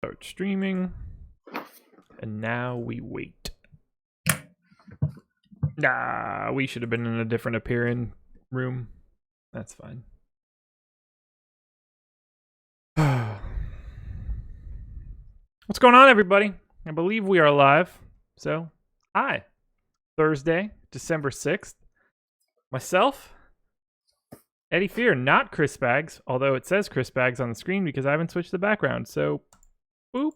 start streaming. And now we wait. We should have been in a different appearing room. That's fine. What's going on, everybody? I believe we are live. So, hi. Thursday, December 6th. Myself, Eddie Fear, not Chris Baggs, although it says Chris Baggs on the screen because I haven't switched the background. So, boop.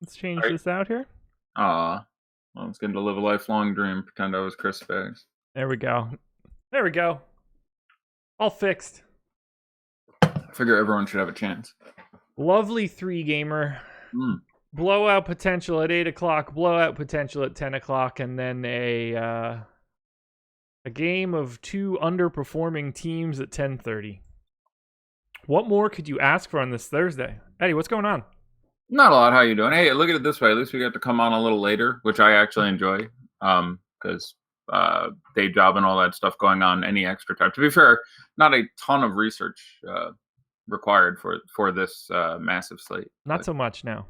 Let's change this out here. Well, I was going to live a lifelong dream. Pretend I was Chris Baggs. There we go. There we go. All fixed. I figure everyone should have a chance. Lovely 3-gamer. Blowout potential at 8 o'clock. Blowout potential at 10 o'clock. And then a game of 2 underperforming teams at 10:30. What more could you ask for on this Thursday? Eddie, what's going on? Not a lot. How you doing? Hey, look at it this way. At least we got to come on a little later, which I actually enjoy, because day job and all that stuff going on. Any extra time. To be fair, not a ton of research required for this massive slate. Not so much now.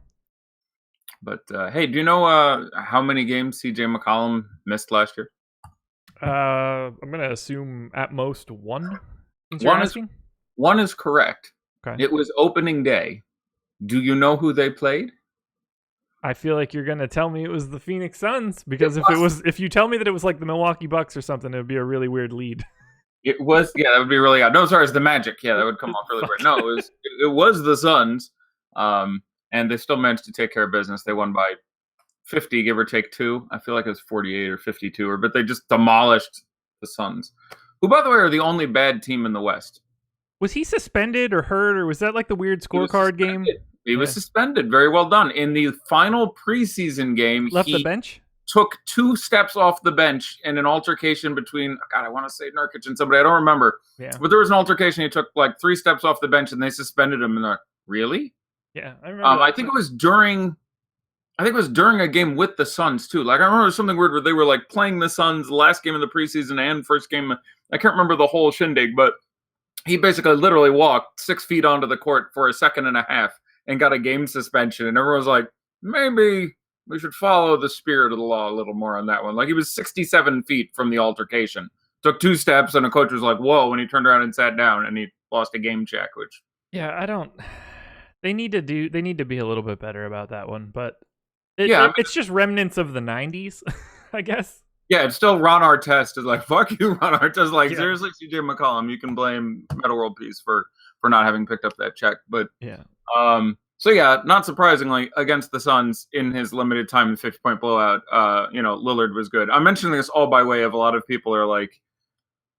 But hey, do you know how many games CJ McCollum missed last year? I'm gonna assume at most one. One is correct. Okay. It was opening day. Do you know who they played? I feel like you're gonna tell me it was the Phoenix Suns, because if you tell me that it was like the Milwaukee Bucks or something, it would be a really weird lead. It was, yeah, that would be really odd. No, sorry, it's the Magic. Yeah, that would come off really weird. No, it was the Suns, and they still managed to take care of business. They won by 50, give or take 2. I feel like it was 48 or 52, but they just demolished the Suns, who, by the way, are the only bad team in the West. Was he suspended or hurt, or was that like the weird scorecard game? He was suspended. Very well done. In the final preseason game, left the bench? Took 2 steps off the bench in an altercation between, I want to say Nurkic and somebody. I don't remember. Yeah. But there was an altercation. He took like 3 steps off the bench, and they suspended him. And they're like, really? Yeah, I remember. I think it was during a game with the Suns, too. Like, I remember something weird where they were like playing the Suns the last game of the preseason and first game. I can't remember the whole shindig, but he basically literally walked 6 feet onto the court for a second and a half and got a game suspension. And everyone was like, maybe we should follow the spirit of the law a little more on that one. Like, he was 67 feet from the altercation. Took 2 steps, and a coach was like, whoa, when he turned around and sat down, and he lost a game check, which... Yeah, they need to be a little bit better about that one, but it's just remnants of the 90s, I guess. Yeah, it's still Ron Artest is like, fuck you, Ron Artest. Like, seriously, CJ McCollum, you can blame Meta World Peace for not having picked up that check. But, yeah. So, yeah, not surprisingly, against the Suns in his limited time in 50-point blowout, Lillard was good. I'm mentioning this all by way of a lot of people are like,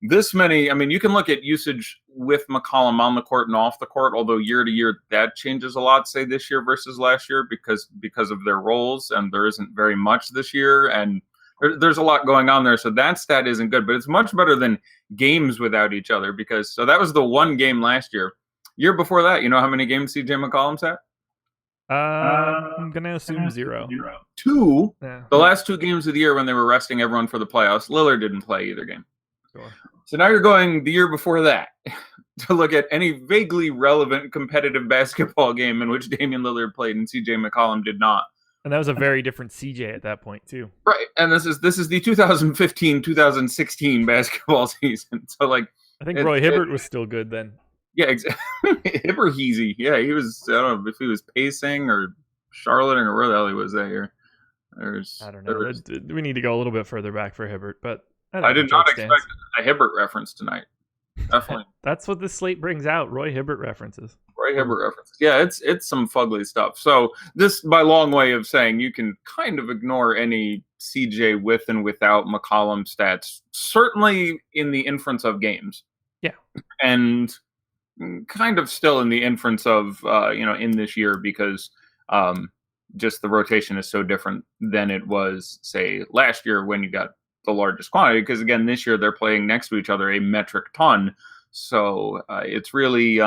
this many, I mean, you can look at usage with McCollum on the court and off the court, although year to year that changes a lot, say this year versus last year, because of their roles, and there isn't very much this year, and there's a lot going on there. So that stat isn't good, but it's much better than games without each other, so that was the one game last year. Year before that, you know how many games CJ McCollum's had? I'm going to assume 0. 2. Yeah. The last 2 games of the year when they were resting everyone for the playoffs, Lillard didn't play either game. Sure. So now you're going the year before that to look at any vaguely relevant competitive basketball game in which Damian Lillard played and CJ McCollum did not. And that was a very different CJ at that point, too. Right. And this is the 2015-2016 basketball season. So, like, I think Roy Hibbert was still good then. Yeah, exactly. Hibbert Heezy. Yeah, he was, I don't know if he was pacing or charloting or where the hell he was that year. I don't know. We need to go a little bit further back for Hibbert, but I did not expect a Hibbert reference tonight. Definitely. That's what this slate brings out, Roy Hibbert references. Roy Hibbert references. Yeah, it's some fugly stuff. So this, by long way of saying, you can kind of ignore any CJ with and without McCollum stats, certainly in the inference of games. Yeah. And kind of still in the inference of, in this year, because just the rotation is so different than it was, say, last year when you got the largest quantity, because again, this year they're playing next to each other a metric ton. So it's really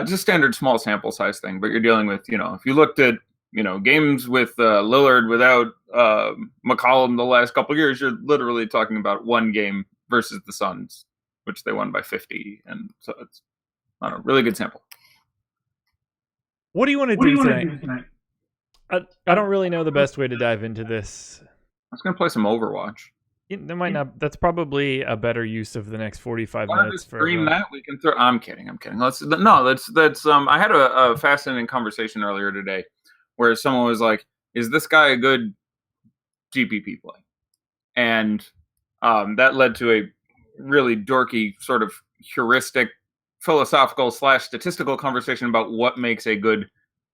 just standard small sample size thing. But you're dealing with, if you looked at, games with Lillard without McCollum the last couple of years, you're literally talking about one game versus the Suns, which they won by 50. And so it's, really good sample. What do you want to do tonight? I don't really know the best way to dive into this. I was gonna play some Overwatch. There might not. That's probably a better use of the next 45 Want to minutes for stream everyone. that? We can throw. I'm kidding. Let's I had a fascinating conversation earlier today where someone was like, "Is this guy a good GPP play?" And that led to a really dorky sort of heuristic, philosophical / statistical conversation about what makes a good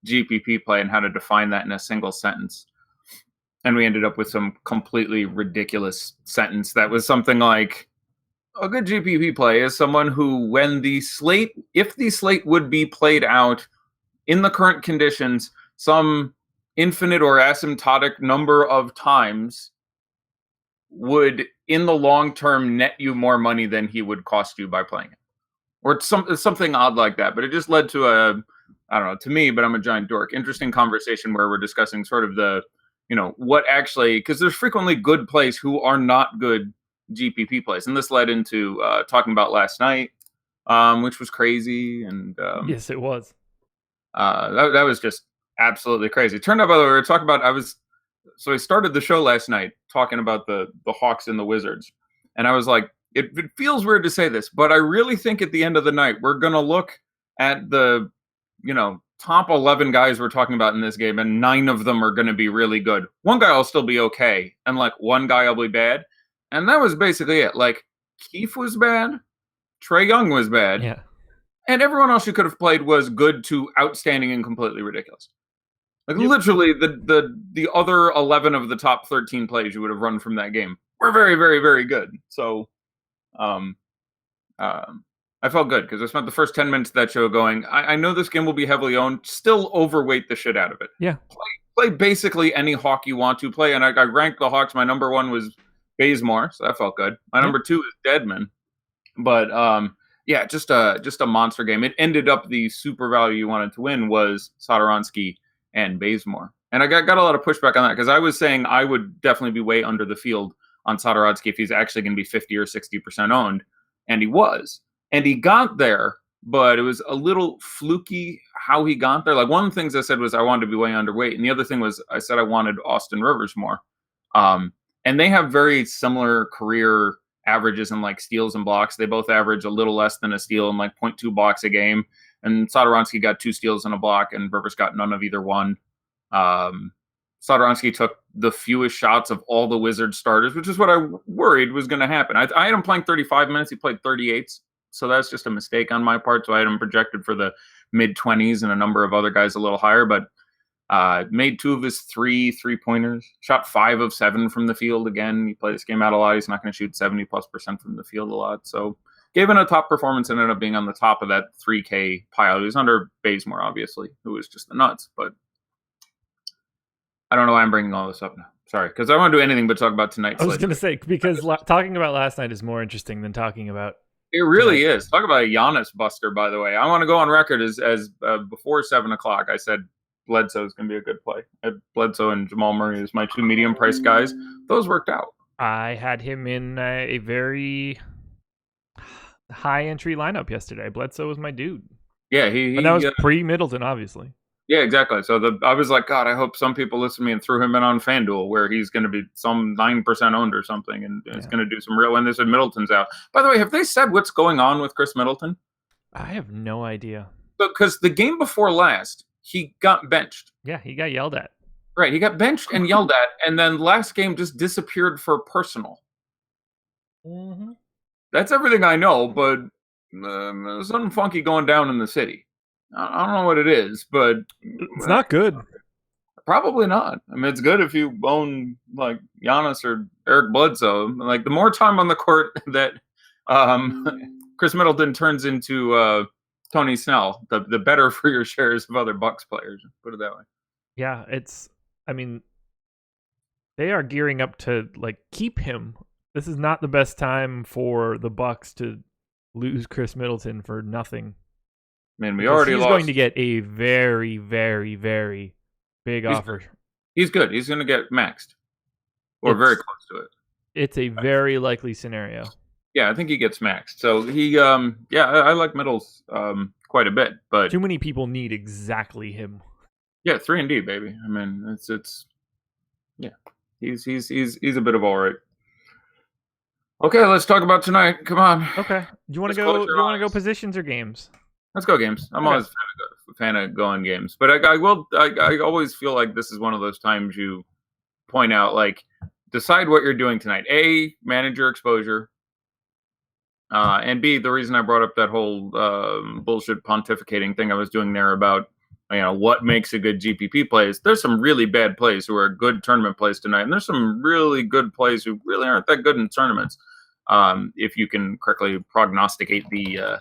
GPP play and how to define that in a single sentence. And we ended up with some completely ridiculous sentence that was something like, a good GPP play is someone who, if the slate would be played out in the current conditions, some infinite or asymptotic number of times, would in the long term net you more money than he would cost you by playing it, or something odd like that. But it just led to I don't know, to me, but I'm a giant dork, interesting conversation where we're discussing sort of the, what actually, because there's frequently good plays who are not good GPP plays, and this led into talking about last night, which was crazy, and Yes, it was. that was just absolutely crazy. It turned out, by the way, we were talking about, I started the show last night talking about the Hawks and the Wizards, and I was like, it feels weird to say this, but I really think at the end of the night we're gonna look at the top 11 guys we're talking about in this game, and 9 of them are going to be really good. One guy will still be okay, and like one guy will be bad, and that was basically it. Like, Keith was bad, Trae Young was bad, Yeah. and everyone else you could have played was good to outstanding and completely ridiculous. Like, literally, the other 11 of the top 13 plays you would have run from that game were very, very, very good. So, I felt good because I spent the first 10 minutes of that show going, I know this game will be heavily owned, still overweight the shit out of it. Yeah. Play basically any Hawk you want to play, and I ranked the Hawks. My number 1 was Bazemore, so that felt good. My number 2 is Deadman. But yeah, just a monster game. It ended up the super value you wanted to win was Satoransky and Bazemore. And I got a lot of pushback on that because I was saying I would definitely be way under the field on Satoransky if he's actually going to be 50 or 60% owned, and he was. And he got there, but it was a little fluky how he got there. Like, one of the things I said was I wanted to be way underweight, and the other thing was I said I wanted Austin Rivers more. And they have very similar career averages in like steals and blocks. They both average a little less than a steal and like 0.2 blocks a game. And Satoransky got 2 steals and a block, and Rivers got none of either one. Satoransky took the fewest shots of all the Wizards starters, which is what I worried was going to happen. I had him playing 35 minutes. He played 38. So that's just a mistake on my part. So I had him projected for the mid-20s and a number of other guys a little higher, but made 2 of his 3 3-pointers, shot 5 of 7 from the field. Again, he played this game out a lot. He's not going to shoot 70+% from the field a lot. So gave him a top performance and ended up being on the top of that 3K pile. He was under Bazemore, obviously, who was just the nuts, but I don't know why I'm bringing all this up now. Sorry, because I won't do anything but talk about tonight's. I was going to say, because talking about last night is more interesting than talking about. It really is. Talk about a Giannis buster, by the way. I want to go on record as before 7 o'clock, I said Bledsoe is going to be a good play. Bledsoe and Jamal Murray is my 2 medium-priced guys. Those worked out. I had him in a very high-entry lineup yesterday. Bledsoe was my dude. Yeah, but that was pre-Middleton, obviously. Yeah, exactly. So I was like, God, I hope some people listen to me and threw him in on FanDuel where he's going to be some 9% owned or something, and it's going to do some real. When they said Middleton's out. By the way, have they said what's going on with Chris Middleton? I have no idea. Because the game before last, he got benched. Yeah, he got yelled at. Right, he got benched and yelled at, and then last game just disappeared for personal. Mm-hmm. That's everything I know, but there's something funky going down in the city. I don't know what it is, but it's not good. Probably not. I mean, it's good if you own like Giannis or Eric Bledsoe. Like, the more time on the court that Chris Middleton turns into Tony Snell, the better for your shares of other Bucks players. Put it that way. Yeah, I mean, they are gearing up to like keep him. This is not the best time for the Bucks to lose Chris Middleton for nothing. I mean, we already lost. He's going to get a very, very, very big offer. He's good. He's going to get maxed. Or very close to it. It's a very likely scenario. Yeah, I think he gets maxed. So he, I like Middles quite a bit. But too many people need exactly him. yeah, 3 and D, baby. I mean, it's yeah, he's a bit of all right. Okay, let's talk about tonight. Come on. Okay. Do you want to Just close go? Do your you want to go eyes. positions or games? Let's go games. I'm Okay. always a fan of going games, but I always feel like this is one of those times you point out, like, decide what you're doing tonight. A, manage your exposure. And B, the reason I brought up that whole bullshit pontificating thing I was doing there about, what makes a good GPP plays. There's some really bad plays who are good tournament plays tonight, and there's some really good plays who really aren't that good in tournaments. If you can correctly prognosticate the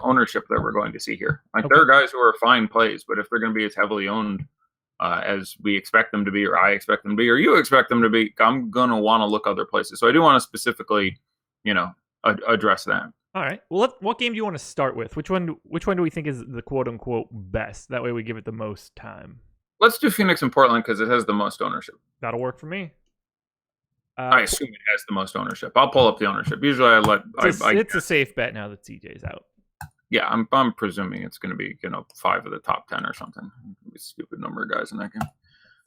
ownership that we're going to see here. Like, there are guys who are fine plays, but if they're going to be as heavily owned as we expect them to be, or I expect them to be, or you expect them to be, I'm going to want to look other places. So I do want to specifically, address that. All right. Well, what game do you want to start with? Which one do we think is the quote unquote best? That way we give it the most time. Let's do Phoenix and Portland because it has the most ownership. That'll work for me. I assume it has the most ownership. I'll pull up the ownership. Usually it's a safe bet now that CJ's out. Yeah, I'm presuming it's going to be 5 of the top 10 or something. Stupid number of guys in that game.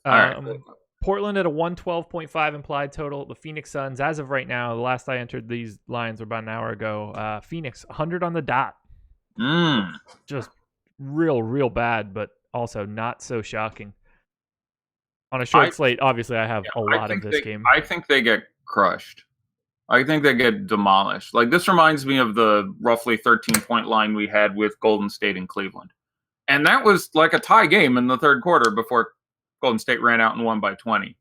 All right. Portland at a 112.5 implied total. The Phoenix Suns, as of right now, the last I entered these lines were about an hour ago. Phoenix 100 on the dot. Just real bad, but also not so shocking. On a short slate, obviously, I have a lot of this game. I think they get crushed. I think they get demolished. Like, this reminds me of the roughly 13-point line we had with Golden State and Cleveland. And that was like a tie game in the third quarter before Golden State ran out and won by 20.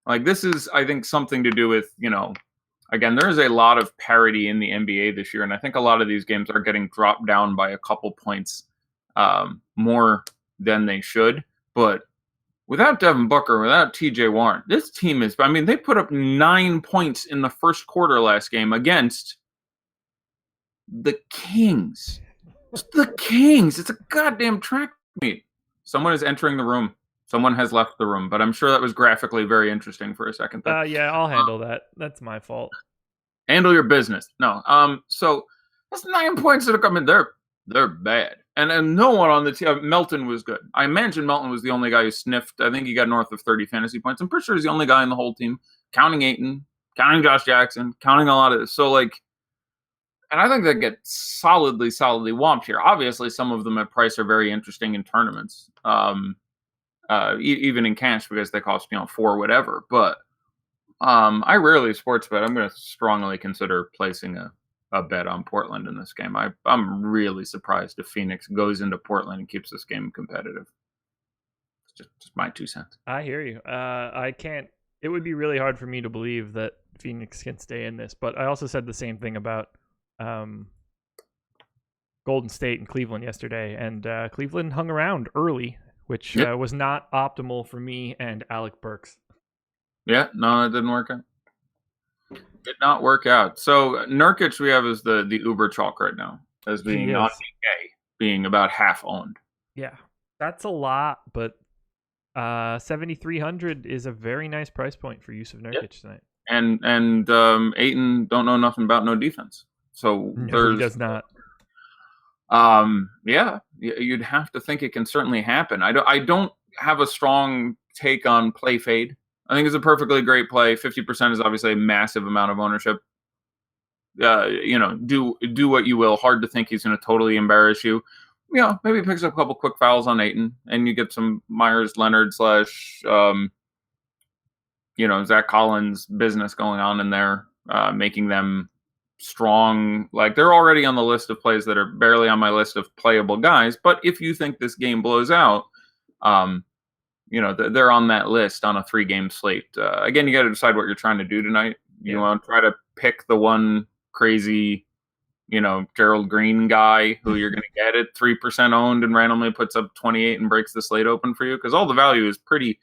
Like, this is, I think, something to do with, again, there's a lot of parity in the NBA this year. And I think a lot of these games are getting dropped down by a couple points more than they should. But without Devin Booker, without TJ Warren, this team is, they put up 9 points in the first quarter last game against the Kings. It's the Kings. It's a goddamn track meet. Someone is entering the room. Someone has left the room, but I'm sure that was graphically very interesting for a second. Yeah, I'll handle that. That's my fault. Handle your business. No. So that's 9 points that are coming. They're bad. And no one on the team. Melton was good. I imagine Melton was the only guy who sniffed. I think he got north of 30 fantasy points. I'm pretty sure he's the only guy in the whole team, counting Ayton, counting Josh Jackson, counting a lot of this. So, and I think they get solidly whomped here. Obviously, some of them at price are very interesting in tournaments, even in cash because they cost 4 whatever. But I rarely sports bet. I'm going to strongly consider placing a bet on Portland in this game. I'm really surprised if Phoenix goes into Portland and keeps this game competitive. It's just my 2 cents. I hear you. I can't. It would be really hard for me to believe that Phoenix can stay in this, but I also said the same thing about Golden State and Cleveland yesterday, and Cleveland hung around early, which was not optimal for me and Alec Burks. Yeah, no, it didn't work out. Did not work out. So Nurkic we have as the Uber chalk right now as being on DK, being about half owned. Yeah, that's a lot, but 7,300 is a very nice price point for use of Nurkic tonight. And Ayton don't know nothing about no defense, so no, he does not. Yeah, you'd have to think it can certainly happen. I don't have a strong take on play fade. I think it's a perfectly great play. 50% is obviously a massive amount of ownership. Do what you will. Hard to think he's going to totally embarrass you. Maybe picks up a couple quick fouls on Ayton, and you get some Myers Leonard / Zach Collins business going on in there, making them strong. Like, they're already on the list of plays that are barely on my list of playable guys. But if you think this game blows out, they're on that list on a 3-game slate. Again, you got to decide what you're trying to do tonight. You want to try to pick the one crazy, Gerald Green guy who you're going to get at 3% owned and randomly puts up 28 and breaks the slate open for you, because all the value is pretty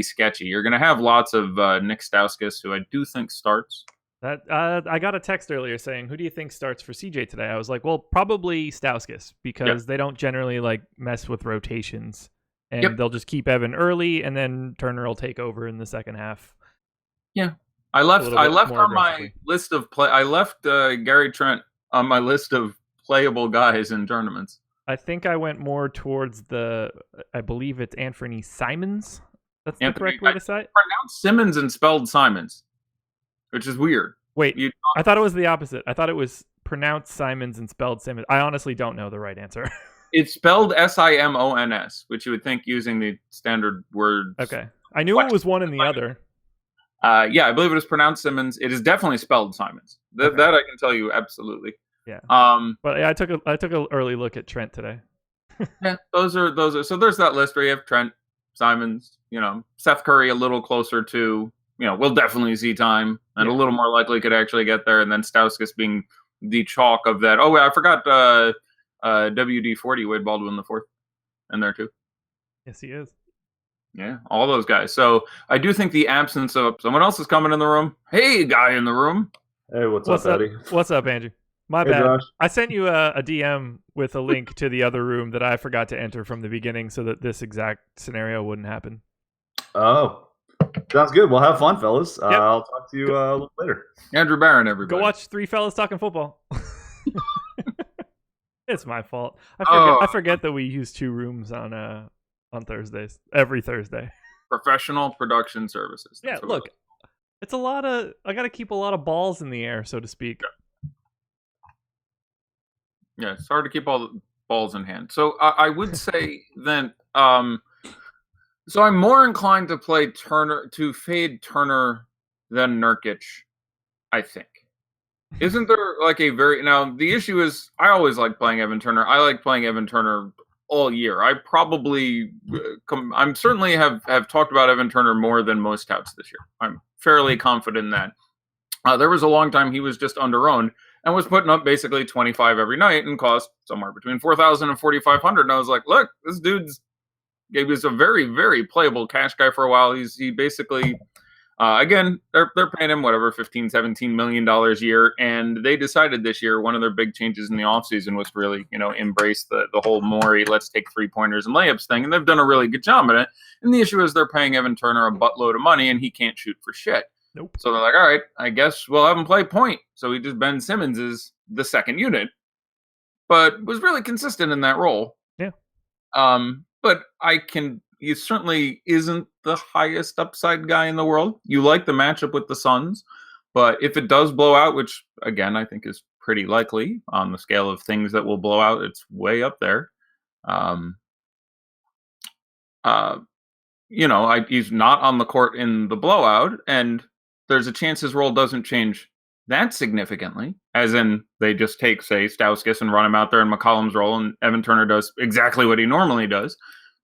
sketchy. You're going to have lots of Nick Stauskas, who I do think starts. That I got a text earlier saying, who do you think starts for CJ today? I was like, well, probably Stauskas, because they don't generally mess with rotations. And they'll just keep Evan early, and then Turner will take over in the second half. Yeah, I left on my list of play. I left Gary Trent on my list of playable guys in tournaments. I think I went more towards I believe it's Anthony Simons. That's the correct way to say it? Pronounced Simmons and spelled Simons, which is weird. Wait, I thought it was the opposite. I thought it was pronounced Simons and spelled Simmons. I honestly don't know the right answer. It's spelled Simons, which you would think using the standard words. Okay. I knew it was one and the other. Yeah, I believe it is pronounced Simmons. It is definitely spelled Simons. That I can tell you absolutely. Yeah. But yeah, I took an early look at Trent today. Yeah, those are. So there's that list where you have Trent, Simons, Seth Curry a little closer to, we'll definitely see time and a little more likely could actually get there, and then Stauskas being the chalk of that. Oh, I forgot WD-40 Wade Baldwin the fourth in there too. Yes, he is. Yeah, all those guys. So I do think the absence of someone else is coming in the room. Hey, guy in the room. Hey, what's up, Eddie? What's up, Andrew? My hey, bad. Josh. I sent you a DM with a link to the other room that I forgot to enter from the beginning so that this exact scenario wouldn't happen. Oh, sounds good. Well, have fun, fellas. Yep. I'll talk to you a little later. Andrew Barron, everybody. Go watch three fellas talking football. It's my fault. I forget that we use two rooms on Thursdays, every Thursday. Professional production services. Yeah, look, it's a lot of. I got to keep a lot of balls in the air, so to speak. Yeah, it's hard to keep all the balls in hand. So I would say then. So I'm more inclined to play Turner, to fade Turner than Nurkic, I think. Isn't there like a very... Now, the issue is I always like playing Evan Turner. I like playing Evan Turner all year. I probably... I'm certainly have talked about Evan Turner more than most scouts this year. I'm fairly confident in that. There was a long time he was just under-owned and was putting up basically 25 every night and cost somewhere between $4,000 and $4,500. And I was like, look, this dude's... He was a very, very playable cash guy for a while. He basically... again, they're paying him whatever $15-17 million a year, and they decided this year one of their big changes in the offseason was to really embrace the whole Morey let's take 3-pointers and layups thing, and they've done a really good job at it. And the issue is they're paying Evan Turner a buttload of money, and he can't shoot for shit. Nope. So they're like, all right, I guess we'll have him play point. So he just Ben Simmons is the second unit, but was really consistent in that role. Yeah. But he certainly isn't the highest upside guy in the world. You like the matchup with the Suns, but if it does blow out, which again I think is pretty likely on the scale of things that will blow out, it's way up there. He's not on the court in the blowout, and there's a chance his role doesn't change that significantly, as in they just take, say, Stauskas and run him out there in McCollum's role, and Evan Turner does exactly what he normally does.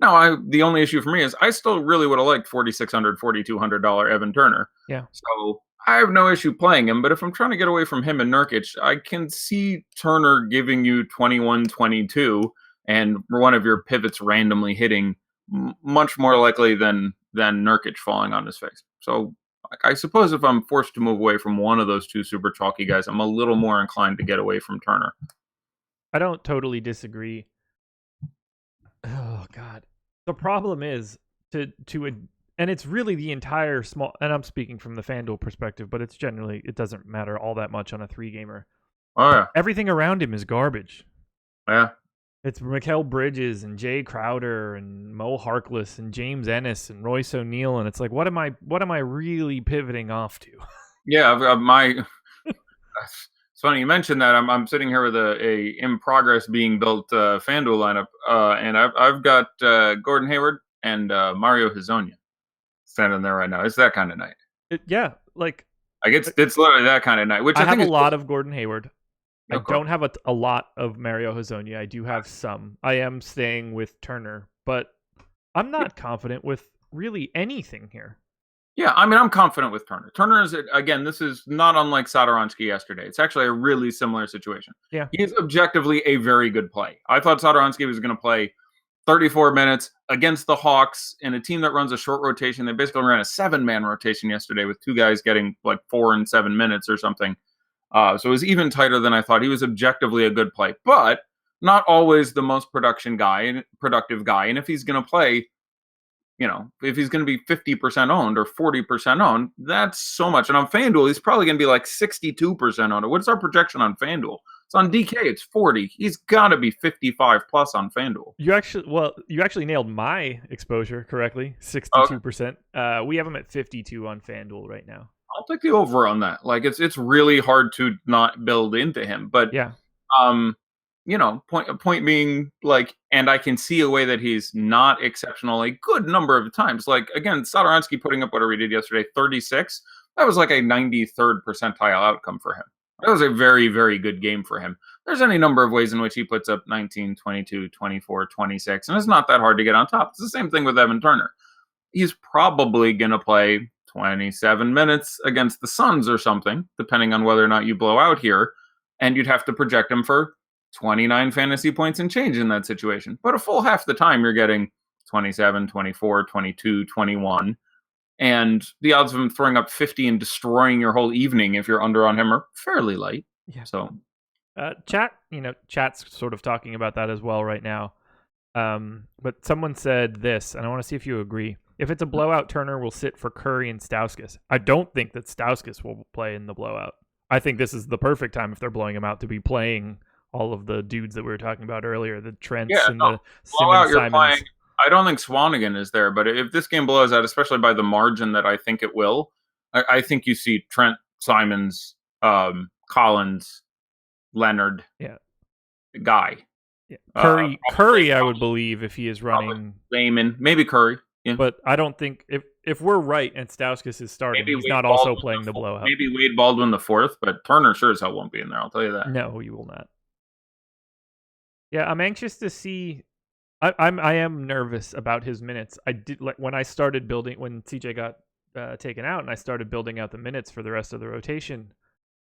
Now, the only issue for me is I still really would have liked $4,600, $4,200 Evan Turner. Yeah. So I have no issue playing him, but if I'm trying to get away from him and Nurkic, I can see Turner giving you 21, 22, and one of your pivots randomly hitting much more likely than Nurkic falling on his face. So I suppose if I'm forced to move away from one of those two super chalky guys, I'm a little more inclined to get away from Turner. I don't totally disagree. Oh God, the problem is and it's really the entire small. And I'm speaking from the FanDuel perspective, but it doesn't matter all that much on a 3-gamer. Oh yeah, everything around him is garbage. Yeah, it's Mikal Bridges and Jay Crowder and Mo Harkless and James Ennis and Royce O'Neal, and it's like, what am I really pivoting off to? Yeah, It's funny you mentioned that. I'm sitting here with a in progress being built FanDuel lineup, and I've got Gordon Hayward and Mario Hezonja standing there right now. It's that kind of night. It's literally that kind of night. Which I think have a lot of Gordon Hayward. No, I don't have a lot of Mario Hezonja. I do have some. I am staying with Turner, but I'm not confident with really anything here. Yeah, I mean, I'm confident with Turner. Turner is, again, this is not unlike Satoransky yesterday. It's actually a really similar situation. Yeah. He's objectively a very good play. I thought Satoransky was going to play 34 minutes against the Hawks in a team that runs a short rotation. They basically ran a 7-man rotation yesterday with 2 guys getting like 4 and 7 minutes or something. So it was even tighter than I thought. He was objectively a good play, but not always the most productive guy. And if he's going to play, if he's going to be 50% owned or 40% owned, that's so much. And on FanDuel, he's probably going to be like 62% owned. What's our projection on FanDuel? So on DK, it's 40. He's got to be 55 plus on FanDuel. You actually nailed my exposure correctly, 62%. We have him at 52 on FanDuel right now. I'll take the over on that. Like it's really hard to not build into him, but yeah, point being like, and I can see a way that he's not exceptional a good number of times. Like again, Satoransky putting up whatever he did yesterday, 36. That was like a 93rd percentile outcome for him. That was a very, very good game for him. There's any number of ways in which he puts up 19, 22, 24, 26, and it's not that hard to get on top. It's the same thing with Evan Turner. He's probably going to play 27 minutes against the Suns or something, depending on whether or not you blow out here, and you'd have to project him for 29 fantasy points and change in that situation. But a full half the time, you're getting 27, 24, 22, 21. And the odds of him throwing up 50 and destroying your whole evening if you're under on him are fairly light. Yeah. So, chat's sort of talking about that as well right now. But someone said this, and I want to see if you agree. If it's a blowout, Turner will sit for Curry and Stauskas. I don't think that Stauskas will play in the blowout. I think this is the perfect time if they're blowing him out to be playing all of the dudes that we were talking about earlier, the Trents and the blowout, Simmons, you're Simons. playing. I don't think Swanigan is there, but if this game blows out, especially by the margin that I think it will, I think you see Trent, Simons, Collins, Leonard, Guy. Yeah. Curry, I would believe if he is running. Layman, maybe Curry. Yeah. But I don't think if we're right and Stauskas is starting, he's not also playing the blowout. Maybe Wade Baldwin the fourth, but Turner sure as hell won't be in there. I'll tell you that. No, you will not. Yeah, I'm anxious to see. I am nervous about his minutes. I did when I started building when CJ got taken out and I started building out the minutes for the rest of the rotation.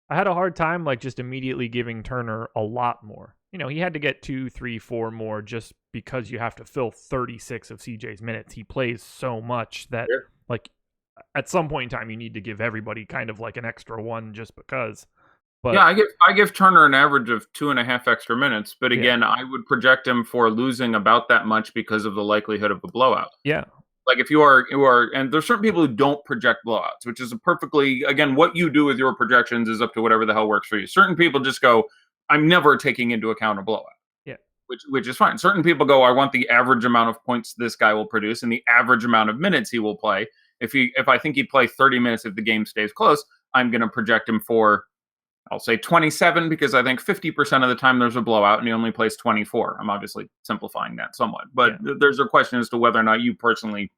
I had a hard time just immediately giving Turner a lot more. He had to get 2, 3, 4 more just because you have to fill 36 of CJ's minutes. He plays so much that at some point in time you need to give everybody kind of like an extra one just because. But, yeah, I give Turner an average of 2.5 extra minutes, but again, I would project him for losing about that much because of the likelihood of a blowout. Yeah. Like if you are, and there's certain people who don't project blowouts, which is a perfectly, again, what you do with your projections is up to whatever the hell works for you. Certain people just go, I'm never taking into account a blowout. Yeah. Which is fine. Certain people go, I want the average amount of points this guy will produce and the average amount of minutes he will play. If I think he'd play 30 minutes if the game stays close, I'm going to project him for, I'll say 27 because I think 50% of the time there's a blowout and he only plays 24. I'm obviously simplifying that somewhat, but there's a question as to whether or not you personally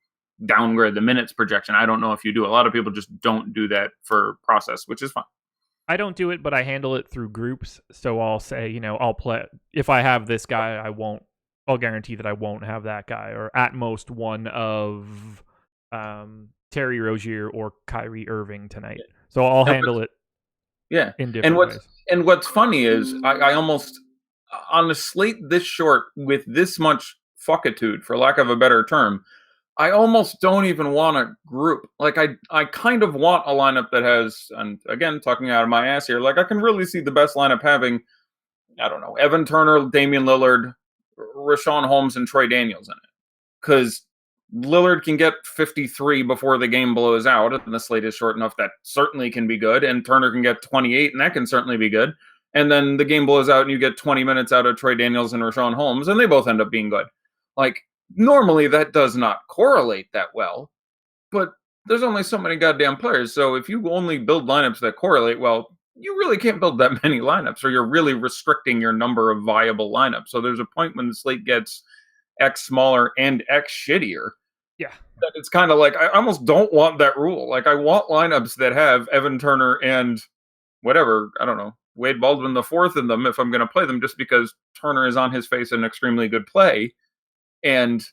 downgrade the minutes projection. I don't know if you do. A lot of people just don't do that for process, which is fine. I don't do it, but I handle it through groups. So I'll say, I'll play. If I have this guy, I'll guarantee that I won't have that guy, or at most one of Terry Rozier or Kyrie Irving tonight. So I'll handle it. Yeah. In different ways. And what's funny is I almost, on a slate this short with this much fuckitude, for lack of a better term, I almost don't even want a group. Like I kind of want a lineup that has, and again, talking out of my ass here, like I can really see the best lineup having, I don't know, Evan Turner, Damian Lillard, Rashawn Holmes, and Troy Daniels in it. Because Lillard can get 53 before the game blows out, and the slate is short enough that certainly can be good. And Turner can get 28, and that can certainly be good. And then the game blows out, and you get 20 minutes out of Troy Daniels and Rashawn Holmes, and they both end up being good. Like, normally that does not correlate that well, but there's only so many goddamn players. So if you only build lineups that correlate well, you really can't build that many lineups, or you're really restricting your number of viable lineups. So there's a point when the slate gets X smaller and X shittier. Yeah. That it's kind of like, I almost don't want that rule. Like I want lineups that have Evan Turner and whatever, I don't know, Wade Baldwin the fourth in them if I'm going to play them, just because Turner is on his face an extremely good play. And,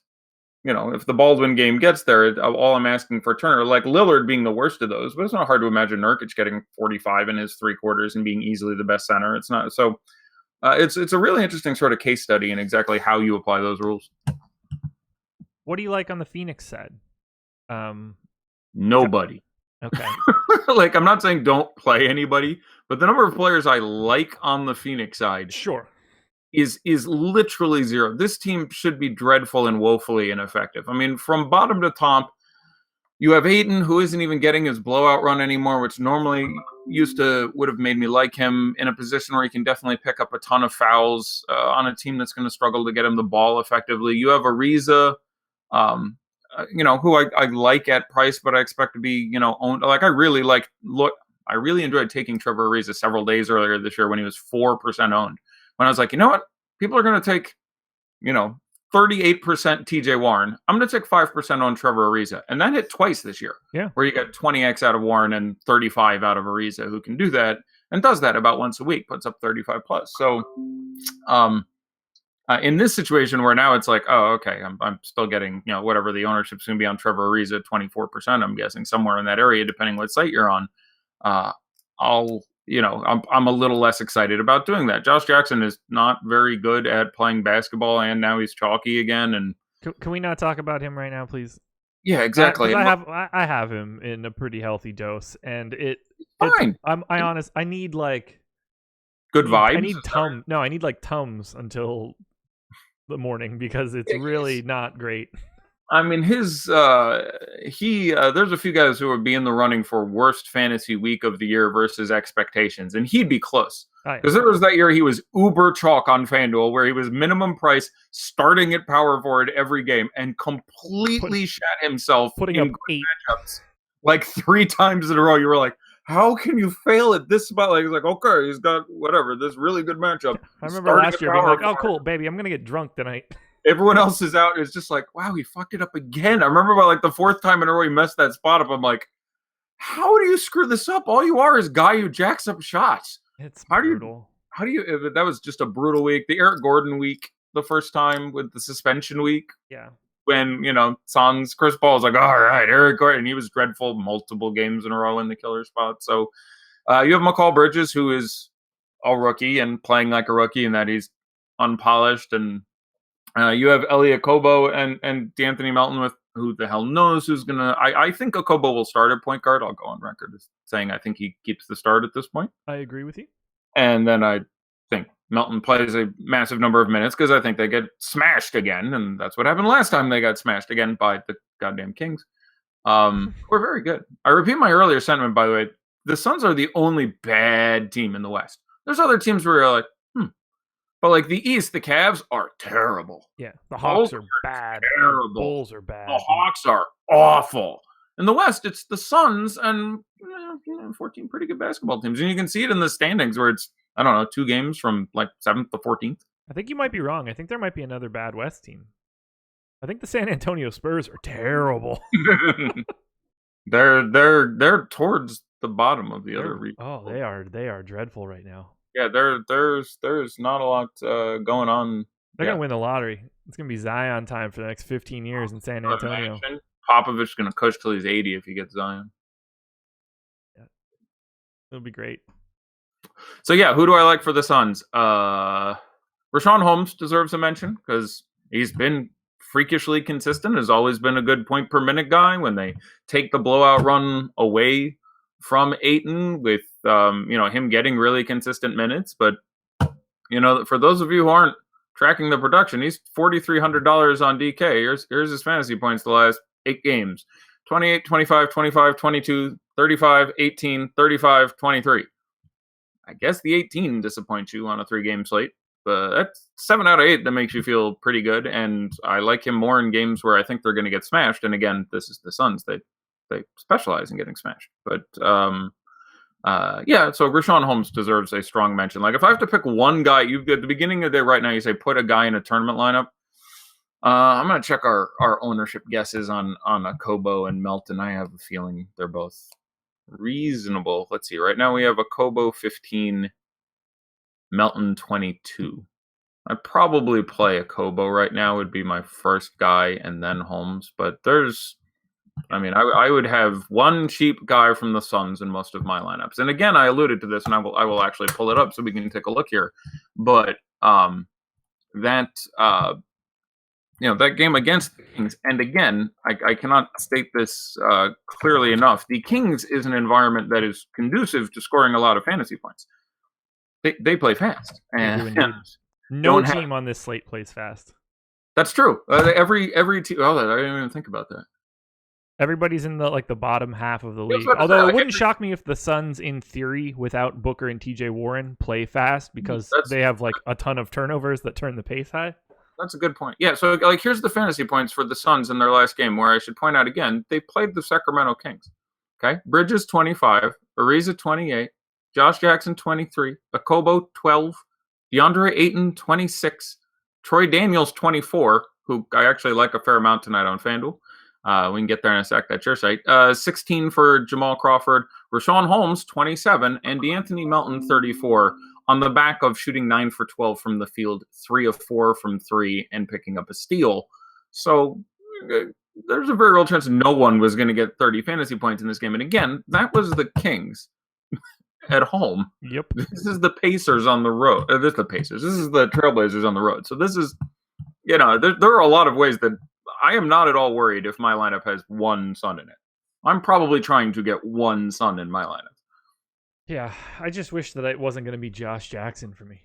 if the Baldwin game gets there, all I'm asking for Turner, like Lillard being the worst of those, but it's not hard to imagine Nurkic getting 45 in his 3 quarters and being easily the best center. It's not. So it's a really interesting sort of case study in exactly how you apply those rules. What do you like on the Phoenix side? Nobody. Okay. Like, I'm not saying don't play anybody, but the number of players I like on the Phoenix side is literally zero. This team should be dreadful and woefully ineffective. I mean, from bottom to top, You have Ayton, who isn't even getting his blowout run anymore, which normally would have made me like him, in a position where he can definitely pick up a ton of fouls on a team that's going to struggle to get him the ball effectively. You have Ariza, who I like at price, but I expect to be, owned. Like I really enjoyed taking Trevor Ariza several days earlier this year when he was 4% owned. When I was like, you know what, people are going to take, 38% TJ Warren. I'm going to take 5% on Trevor Ariza. And that hit twice this year. Yeah. Where you got 20x out of Warren and 35 out of Ariza, who can do that and does that about once a week, puts up 35 plus. So in this situation where now it's like, oh, okay, I'm still getting, whatever the ownership's going to be on Trevor Ariza, 24%, I'm guessing, somewhere in that area, depending what site you're on. I'm a little less excited about doing that. Josh Jackson is not very good at playing basketball, and now he's chalky again. And can we not talk about him right now, please? Yeah, exactly. I have him in a pretty healthy dose, and fine. I need like good vibes. I need Tums. No, I need like Tums until the morning because it's really not great. I mean, there's a few guys who would be in the running for worst fantasy week of the year versus expectations, and he'd be close. Because there was that year he was uber chalk on FanDuel, where he was minimum price, starting at power forward every game, and completely shat himself putting in up 8 matchups, like 3 times in a row. You were like, how can you fail at this spot? Like, he's like, okay, he's got whatever, this really good matchup. I remember last year being like, oh, cool, baby, I'm going to get drunk tonight. Everyone else is out. It's just like, wow, he fucked it up again. I remember by like the 4th time in a row he messed that spot up. I'm like, how do you screw this up? All you are is a guy who jacks up shots. It's brutal. How do you? That was just a brutal week. The Eric Gordon week, the first time with the suspension week. Yeah. When Chris Paul was like, all right, Eric Gordon, he was dreadful multiple games in a row in the killer spot. So you have McCall Bridges, who is a rookie and playing like a rookie, in that he's unpolished, and you have Elliot Kobo and D'Anthony Melton, with who the hell knows who's going to... I think Okobo will start at point guard. I'll go on record as saying I think he keeps the start at this point. I agree with you. And then I think Melton plays a massive number of minutes because I think they get smashed again. And that's what happened last time they got smashed again by the goddamn Kings. We're very good. I repeat my earlier sentiment, by the way. The Suns are the only bad team in the West. There's other teams where you're like, But like the East, the Cavs are terrible. Yeah, the Hawks are bad. Terrible. The Bulls are bad. The Hawks are awful. In the West, it's the Suns and 14 pretty good basketball teams. And you can see it in the standings where it's, 2 games from like 7th to 14th. I think you might be wrong. I think there might be another bad West team. I think the San Antonio Spurs are terrible. They're towards the bottom of the other region. Oh, they are dreadful right now. Yeah, there's not a lot going on. They're gonna win the lottery. It's gonna be Zion time for the next 15 years in San Antonio. Popovich's gonna coach till he's 80 if he gets Zion. Yeah, it'll be great. So yeah, who do I like for the Suns? Rashawn Holmes deserves a mention because he's been freakishly consistent. Has always been a good point per minute guy when they take the blowout run away from Ayton, with him getting really consistent minutes. But for those of you who aren't tracking the production, he's $4,300 on DK. Here's his fantasy points the last 8 games: 28, 25, 25, 22, 35, 18, 35, 23. I guess the 18 disappoints you on a 3-game slate, but that's 7 out of 8 that makes you feel pretty good. And I like him more in games where I think they're going to get smashed. And again, this is the Suns. They specialize in getting smashed. But so Rashawn Holmes deserves a strong mention. Like if I have to pick one guy, at the beginning of the day right now, you say put a guy in a tournament lineup. I'm going to check our ownership guesses on Okobo and Melton. I have a feeling they're both reasonable. Let's see. Right now we have Okobo 15, Melton 22. I'd probably play Okobo right now, would be my first guy, and then Holmes. But I would have one cheap guy from the Suns in most of my lineups. And again, I alluded to this, and I will actually pull it up so we can take a look here. But that game against the Kings, and again, I cannot state this clearly enough. The Kings is an environment that is conducive to scoring a lot of fantasy points. They play fast, and no team on this slate plays fast. That's true. Every team. Oh, I didn't even think about that. Everybody's in the bottom half of the Yeah, I was league. about to Although say, it like, wouldn't shock me if the Suns, in theory, without Booker and TJ Warren, play fast because That's- they have like a ton of turnovers that turn the pace high. That's a good point. Yeah, so like here's the fantasy points for the Suns in their last game, where I should point out again, they played the Sacramento Kings. Okay? Bridges 25, Ariza 28, Josh Jackson 23, Akobo 12, DeAndre Ayton 26, Troy Daniels 24, who I actually like a fair amount tonight on FanDuel. We can get there in a sec. That's your site. 16 for Jamal Crawford, Rashawn Holmes 27, and DeAnthony Melton 34, on the back of shooting 9 for 12 from the field, 3 of 4 from 3, and picking up a steal. So there's a very real chance no one was going to get 30 fantasy points in this game. And again, that was the Kings at home. Yep. This is the Pacers on the road. This is the Pacers. This is the Trailblazers on the road. So this is, there are a lot of ways that I am not at all worried if my lineup has one Sun in it. I'm probably trying to get one Sun in my lineup. Yeah, I just wish that it wasn't going to be Josh Jackson for me.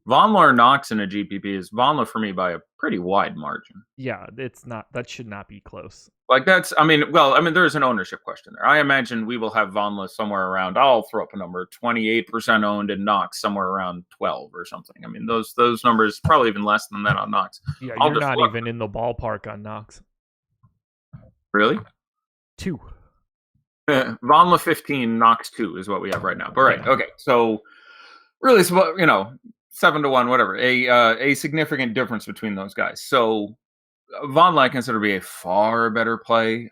Vonleh or Knox in a GPP is Vonleh for me by a pretty wide margin. Yeah, it's not. That should not be close. Like that's, there's an ownership question there. I imagine we will have Vonleh somewhere around, I'll throw up a number, 28% owned, and Knox somewhere around 12 or something. I mean, those numbers, probably even less than that on Knox. Yeah, I'll you're just not look. even in the ballpark on Knox. Really? 2. Vonleh 15, Knox 2 is what we have right now. But right, okay. So really, 7-1, whatever. A significant difference between those guys. So Vonleh I consider to be a far better play.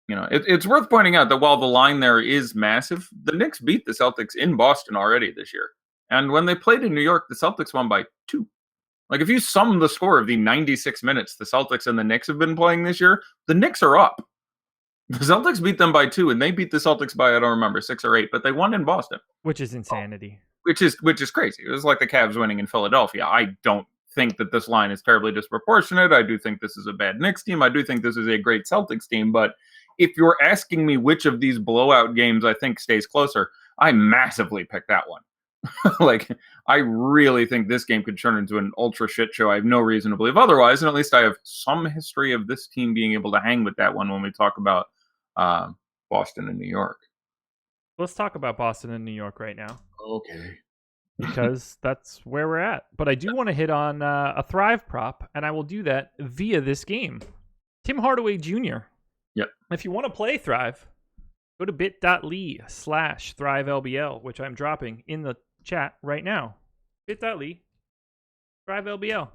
It's worth pointing out that while the line there is massive, the Knicks beat the Celtics in Boston already this year. And when they played in New York, the Celtics won by 2. Like, if you sum the score of the 96 minutes the Celtics and the Knicks have been playing this year, the Knicks are up. The Celtics beat them by 2, and they beat the Celtics by, I don't remember, 6 or 8, but they won in Boston. Which is insanity. Which is crazy. It was like the Cavs winning in Philadelphia. I don't think that this line is terribly disproportionate. I do think this is a bad Knicks team. I do think this is a great Celtics team. But if you're asking me which of these blowout games I think stays closer, I massively pick that one. Like, I really think this game could turn into an ultra shit show. I have no reason to believe otherwise. And at least I have some history of this team being able to hang with that one when we talk about Boston and New York. Let's talk about Boston and New York right now. Okay. Because that's where we're at. But I do want to hit on a Thrive prop, and I will do that via this game. Tim Hardaway Jr. Yep. If you want to play Thrive, go to bit.ly/ThriveLBL, which I'm dropping in the chat right now. bit.ly/ThriveLBL.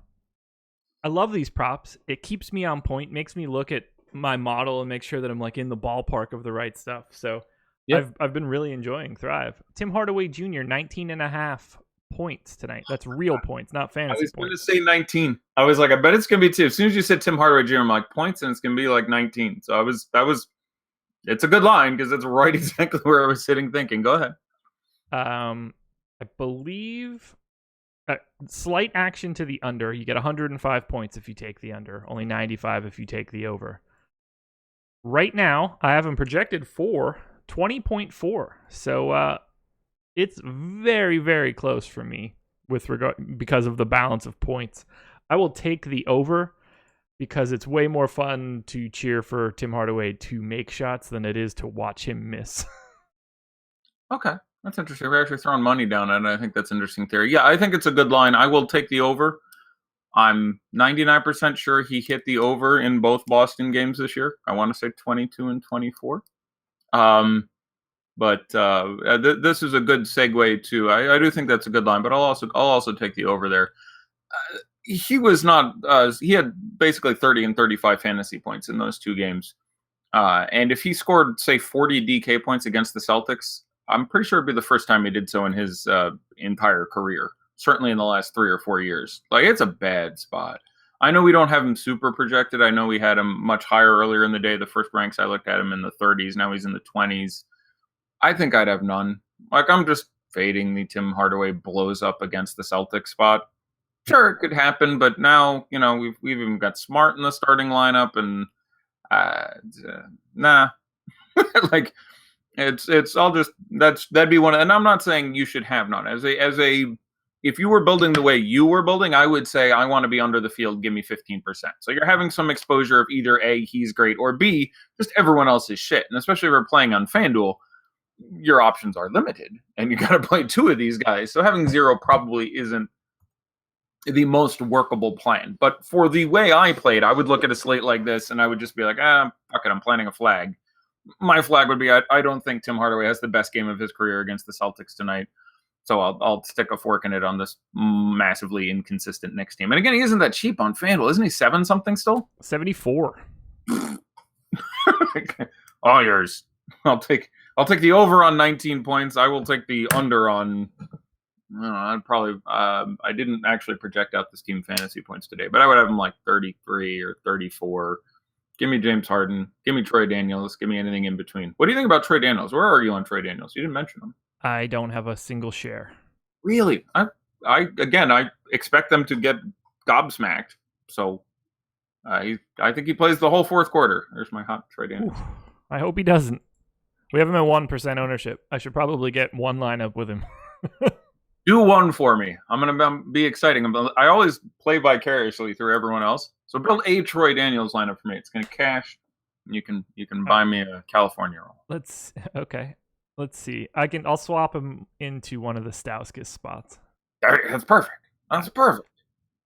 I love these props. It keeps me on point, makes me look at my model and make sure that I'm like in the ballpark of the right stuff. So yep. I've been really enjoying Thrive. Tim Hardaway Jr., 19.5 points tonight. That's real points, not fantasy points. I was going to say 19. I was like, I bet it's going to be 2. As soon as you said Tim Hardaway Jr., I'm like, points, and it's going to be like 19. So it's a good line because it's right exactly where I was sitting thinking. Go ahead. I believe slight action to the under. You get 105 points if you take the under, only 95 if you take the over. Right now, I have him projected for 20.4. So it's very, very close for me with regard because of the balance of points. I will take the over because it's way more fun to cheer for Tim Hardaway to make shots than it is to watch him miss. Okay, that's interesting. We're actually throwing money down on it. I think that's an interesting theory. Yeah, I think it's a good line. I will take the over. I'm 99% sure he hit the over in both Boston games this year. I want to say 22 and 24. But this is a good segue to. I do think that's a good line, but I'll also take the over there. He was not. He had basically 30 and 35 fantasy points in those 2 games, and if he scored, say, 40 DK points against the Celtics, I'm pretty sure it'd be the first time he did so in his entire career. Certainly in the last 3 or 4 years. Like, it's a bad spot. I know we don't have him super projected. I know we had him much higher earlier in the day. The first ranks, I looked at him in the 30s. Now he's in the 20s. I think I'd have none. Like, I'm just fading the Tim Hardaway blows up against the Celtics spot. Sure, it could happen, but now, we've even got Smart in the starting lineup, and nah. Like, it's all just that'd be one. And I'm not saying you should have none as a if you were building the way you were building, I would say I want to be under the field, give me 15%. So you're having some exposure of either A, he's great, or B, just everyone else is shit. And especially if we're playing on FanDuel, your options are limited, and you got to play 2 of these guys. So having 0 probably isn't the most workable plan. But for the way I played, I would look at a slate like this, and I would just be like, fuck it, I'm planting a flag. My flag would be, I don't think Tim Hardaway has the best game of his career against the Celtics tonight. So I'll stick a fork in it on this massively inconsistent Knicks team. And again, he isn't that cheap on FanDuel. Isn't he 7 something still? 74. All yours. I'll take the over on 19 points. I will take the under on. I don't know, I'd probably. I didn't actually project out this team fantasy points today, but I would have him like 33 or 34. Give me James Harden. Give me Troy Daniels. Give me anything in between. What do you think about Troy Daniels? Where are you on Troy Daniels? You didn't mention him. I don't have a single share. Really? I expect them to get gobsmacked. So I think he plays the whole fourth quarter. There's my hot Troy Daniels. Ooh, I hope he doesn't. We have him at 1% ownership. I should probably get one lineup with him. Do one for me. I'm going to be exciting. I always play vicariously through everyone else. So build a Troy Daniels lineup for me. It's going to cash. And you can buy me a California roll. Let's see. I'll swap him into one of the Stauskas spots. That's perfect. That's perfect.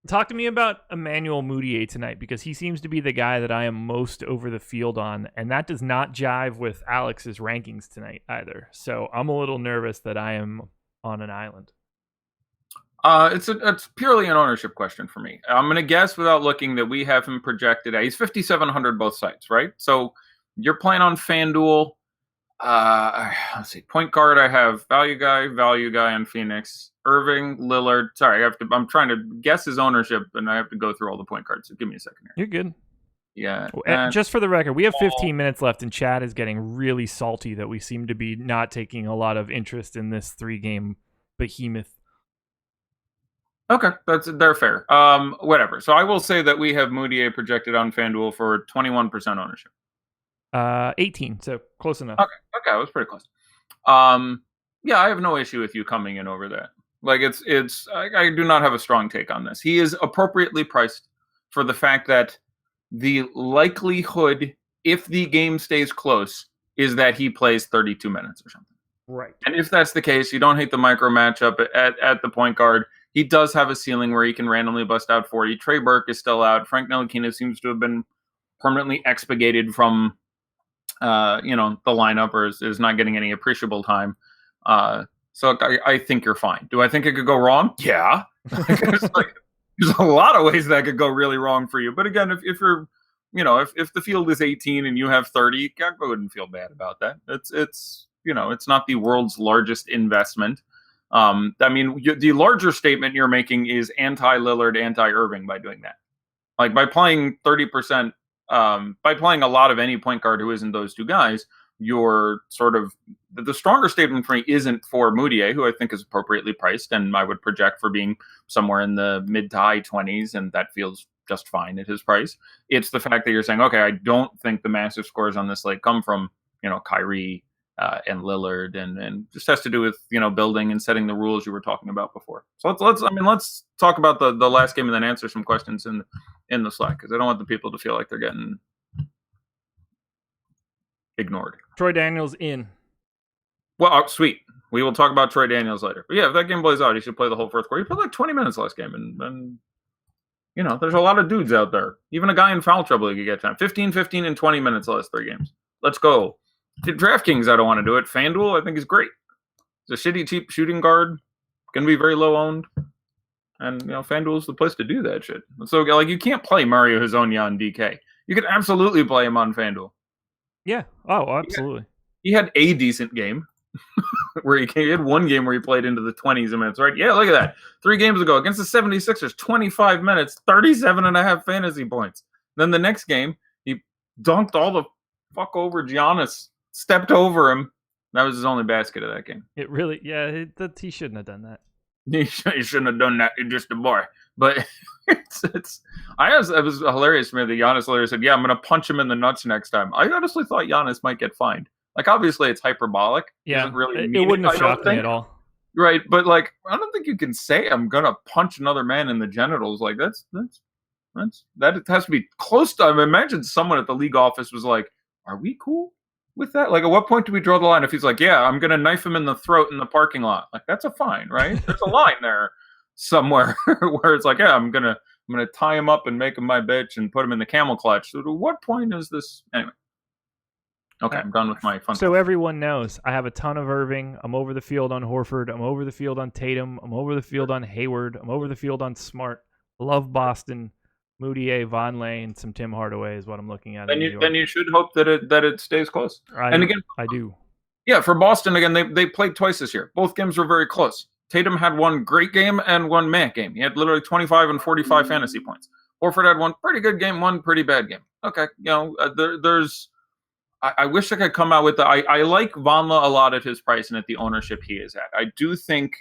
Talk to me about Emmanuel Mudiay tonight, because he seems to be the guy that I am most over the field on, and that does not jive with Alex's rankings tonight either. So I'm a little nervous that I am on an island. It's purely an ownership question for me. I'm going to guess without looking that we have him projected at, he's 5,700 both sites, right? So you're playing on FanDuel. Let's see. Point guard, I have value guy on Phoenix, Irving, Lillard. Sorry, I'm trying to guess his ownership, and I have to go through all the point guards. So give me a second here. You're good. Yeah. And just for the record, we have 15 minutes left, and Chad is getting really salty that we seem to be not taking a lot of interest in this 3-game behemoth. Okay, they're fair. Whatever. So I will say that we have Mudiay projected on FanDuel for 21% ownership. 18, so close enough. Okay, I was pretty close. Yeah, I have no issue with you coming in over that. Like I do not have a strong take on this. He is appropriately priced for the fact that the likelihood, if the game stays close, is that he plays 32 minutes or something. Right. And if that's the case, you don't hate the micro matchup at the point guard. He does have a ceiling where he can randomly bust out 40. Trey Burke is still out. Frank Ntilikina seems to have been permanently expurgated from the lineup, or is not getting any appreciable time. So I think you're fine. Do I think it could go wrong? Yeah. There's a lot of ways that could go really wrong for you. But again, if you're, if the field is 18 and you have 30, I wouldn't feel bad about that. It's not the world's largest investment. The larger statement you're making is anti-Lillard, anti-Irving by doing that. Like by playing 30%, by playing a lot of any point guard who isn't those two guys, you're sort of the stronger statement for me isn't for Mudiay, who I think is appropriately priced, and I would project for being somewhere in the mid to high 20s, and that feels just fine at his price. It's the fact that you're saying, okay, I don't think the massive scores on this slate come from Kyrie and Lillard, and just has to do with building and setting the rules you were talking about before. So let's talk about the last game and then answer some questions in the Slack, because I don't want the people to feel like they're getting ignored. Troy Daniels in. Well, sweet. We will talk about Troy Daniels later. But yeah, if that game plays out, he should play the whole fourth quarter. He played like 20 minutes last game, and there's a lot of dudes out there. Even a guy in foul trouble he could get time. 15, and 20 minutes the last 3 games. Let's go. DraftKings, I don't want to do it. FanDuel, I think is great. It's a shitty, cheap shooting guard. Going to be very low owned. And, FanDuel is the place to do that shit. So, you can't play Mario Hezonja on DK. You could absolutely play him on FanDuel. Yeah. Oh, absolutely. He had a decent game where he had one game where he played into the 20s minutes, right? Yeah, look at that. 3 games ago against the 76ers, 25 minutes, 37.5 fantasy points. Then the next game, he dunked all the fuck over Giannis, stepped over him. That was his only basket of that game. It really, yeah, he shouldn't have done that. He shouldn't have done that. You're just a boy. But it was hilarious to me that Giannis later said, yeah, I'm going to punch him in the nuts next time. I honestly thought Giannis might get fined. Obviously, it's hyperbolic. Yeah, really it wouldn't have shocked me at all. Right, but like I don't think you can say I'm gonna punch another man in the genitals. Like that it has to be close to. I imagine someone at the league office was like, "Are we cool with that? Like, at what point do we draw the line?" If he's like, "Yeah, I'm gonna knife him in the throat in the parking lot," like that's a fine, right? There's a line there somewhere where it's like, "Yeah, I'm gonna tie him up and make him my bitch and put him in the camel clutch." So, at what point is this anyway? Okay, I'm done with my fun. So everyone knows I have a ton of Irving. I'm over the field on Horford. I'm over the field on Tatum. I'm over the field on Hayward. I'm over the field on Smart. Love Boston. Moutier, Vonleh, and some Tim Hardaway is what I'm looking at. Then you should hope that it stays close. And again, I do. Yeah, for Boston again, they played twice this year. Both games were very close. Tatum had one great game and one meh game. He had literally 25 and 45 fantasy points. Horford had one pretty good game, one pretty bad game. Okay, there's. I wish I could come out with the. I like Vonleh a lot at his price and at the ownership he is at. I do think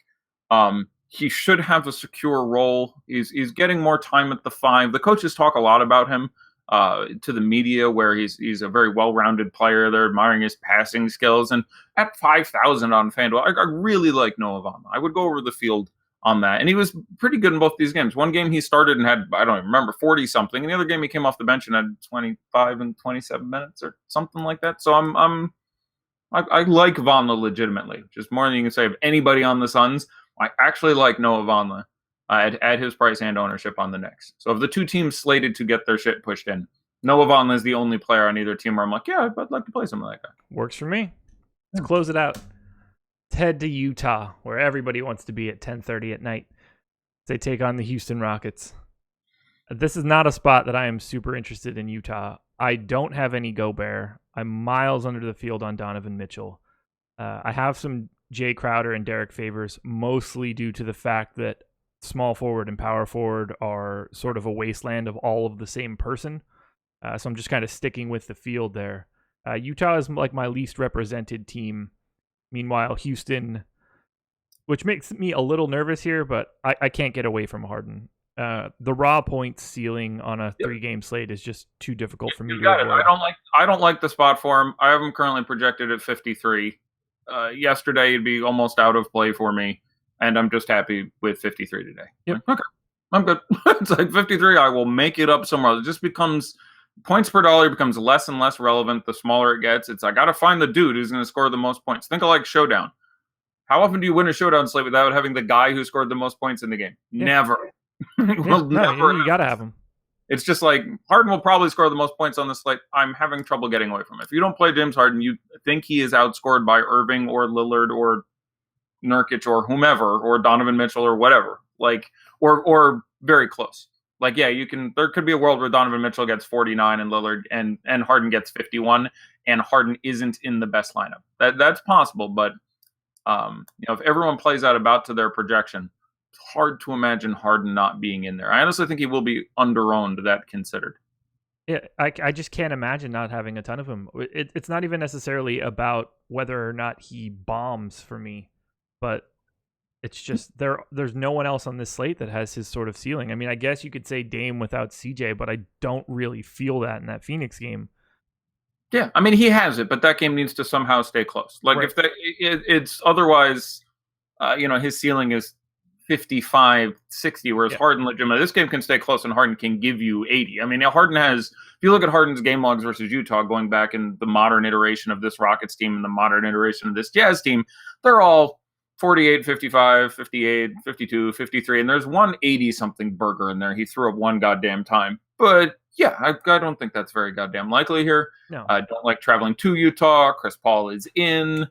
he should have a secure role. He's getting more time at the 5. The coaches talk a lot about him to the media, where he's a very well-rounded player. They're admiring his passing skills. And at 5,000 on FanDuel, I really like Noah Vonleh. I would go over the field on that. And he was pretty good in both these games. One game he started and had, I don't even remember, 40-something. And the other game he came off the bench and had 25 and 27 minutes or something like that. So I like Vonleh legitimately. Just more than you can say of anybody on the Suns. I actually like Noah Vonleh at his price and ownership on the Knicks. So of the two teams slated to get their shit pushed in, Noah Vonleh is the only player on either team where I'm like, yeah, I'd like to play something like that. Works for me. Let's close it out. Let's head to Utah, where everybody wants to be at 10:30 at night. They take on the Houston Rockets. This is not a spot that I am super interested in Utah. I don't have any Gobert. I'm miles under the field on Donovan Mitchell. I have some Jay Crowder and Derek Favors, mostly due to the fact that small forward and power forward are sort of a wasteland of all of the same person. So I'm just kind of sticking with the field there. Utah is like my least represented team. Meanwhile, Houston, which makes me a little nervous here, but I can't get away from Harden. The raw points ceiling on a 3-game slate is just too difficult for me to avoid. I don't like the spot for him. I have him currently projected at 53. Yesterday it'd be almost out of play for me, and I'm just happy with 53 today. Yep. Okay, I'm good. It's like 53. I will make it up somewhere. It just becomes points per dollar becomes less and less relevant the smaller it gets. It's I got to find the dude who's going to score the most points. Think of like Showdown. How often do you win a Showdown slate without having the guy who scored the most points in the game? Yeah. Never. Never. You got to have him. It's just like Harden will probably score the most points on the slate. I'm having trouble getting away from it. If you don't play James Harden, you think he is outscored by Irving or Lillard or Nurkic or whomever or Donovan Mitchell or whatever. Like or very close. Like, yeah, there could be a world where Donovan Mitchell gets 49 and Lillard and Harden gets 51 and Harden isn't in the best lineup. That's possible, but if everyone plays out about to their projection, it's hard to imagine Harden not being in there. I honestly think he will be under-owned, that considered. Yeah, I just can't imagine not having a ton of him. It's not even necessarily about whether or not he bombs for me, but it's just there's no one else on this slate that has his sort of ceiling. I mean, I guess you could say Dame without CJ, but I don't really feel that in that Phoenix game. Yeah, I mean, he has it, but that game needs to somehow stay close. Like, right. If it's otherwise, his ceiling is 55, 60, whereas Harden, legitimately, this game can stay close and Harden can give you 80. I mean, Harden has, if you look at Harden's game logs versus Utah, going back in the modern iteration of this Rockets team and the modern iteration of this Jazz team, they're all 48, 55, 58, 52, 53, and there's one 80-something burger in there. He threw up one goddamn time. But, yeah, I don't think that's very goddamn likely here. No. I don't like traveling to Utah. Chris Paul is in.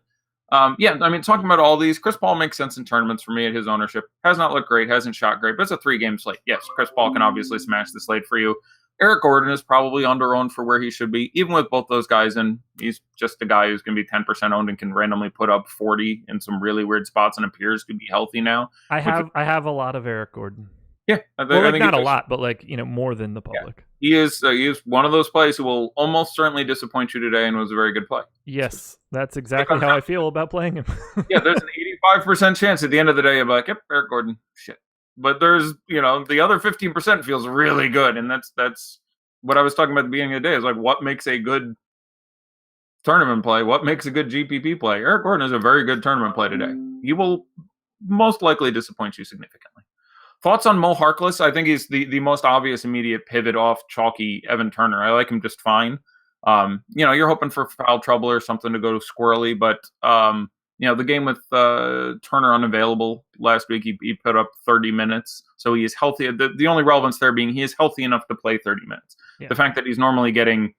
Talking about all these, Chris Paul makes sense in tournaments for me at his ownership. Has not looked great, hasn't shot great, but it's a 3-game slate. Yes, Chris Paul can obviously smash the slate for you. Eric Gordon is probably under-owned for where he should be, even with both those guys in. He's just a guy who's going to be 10% owned and can randomly put up 40 in some really weird spots and appears to be healthy now. I have a lot of Eric Gordon. Yeah, I think not a lot, but more than the public. Yeah. He is one of those plays who will almost certainly disappoint you today, and was a very good play. Yes, that's exactly how I feel about playing him. Yeah, there's an 85% chance at the end of the day I'm like, yep, Eric Gordon, shit. But there's, the other 15% feels really good, and that's what I was talking about at the beginning of the day. Is like, what makes a good tournament play? What makes a good GPP play? Eric Gordon is a very good tournament play today. He will most likely disappoint you significantly. Thoughts on Mo Harkless? I think he's the most obvious immediate pivot off chalky Evan Turner. I like him just fine. You're hoping for foul trouble or something to go squirrely, but the game with Turner unavailable last week, he put up 30 minutes, so he is healthy. The only relevance there being he is healthy enough to play 30 minutes. Yeah. The fact that he's normally getting,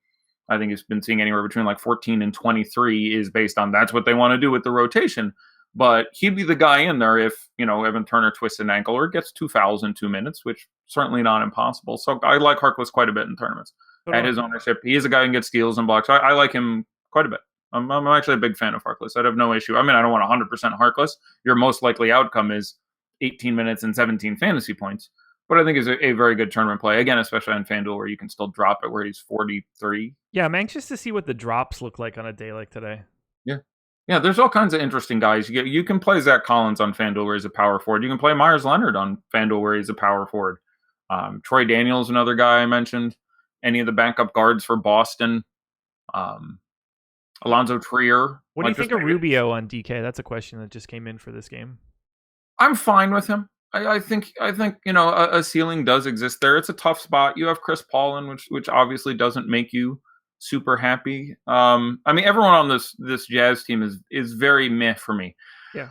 I think he's been seeing anywhere between like 14 and 23 is based on that's what they want to do with the rotation. But he'd be the guy in there if, Evan Turner twists an ankle or gets 2 fouls in 2 minutes, which certainly not impossible. So I like Harkless quite a bit in tournaments. At his ownership, he is a guy who can get steals and blocks. I like him quite a bit. I'm actually a big fan of Harkless. I'd have no issue. I mean, I don't want 100% Harkless. Your most likely outcome is 18 minutes and 17 fantasy points. But I think it's a very good tournament play. Again, especially on FanDuel where you can still drop it where he's 43. Yeah, I'm anxious to see what the drops look like on a day like today. Yeah, there's all kinds of interesting guys. You can play Zach Collins on FanDuel where he's a power forward. You can play Myers Leonard on FanDuel where he's a power forward. Troy Daniels, another guy I mentioned. Any of the backup guards for Boston. Alonzo Trier. What do you think of Rubio on DK? That's a question that just came in for this game. I'm fine with him. I think a ceiling does exist there. It's a tough spot. You have Chris Paul which obviously doesn't make you super happy. Everyone on this Jazz team is very meh for me. Yeah.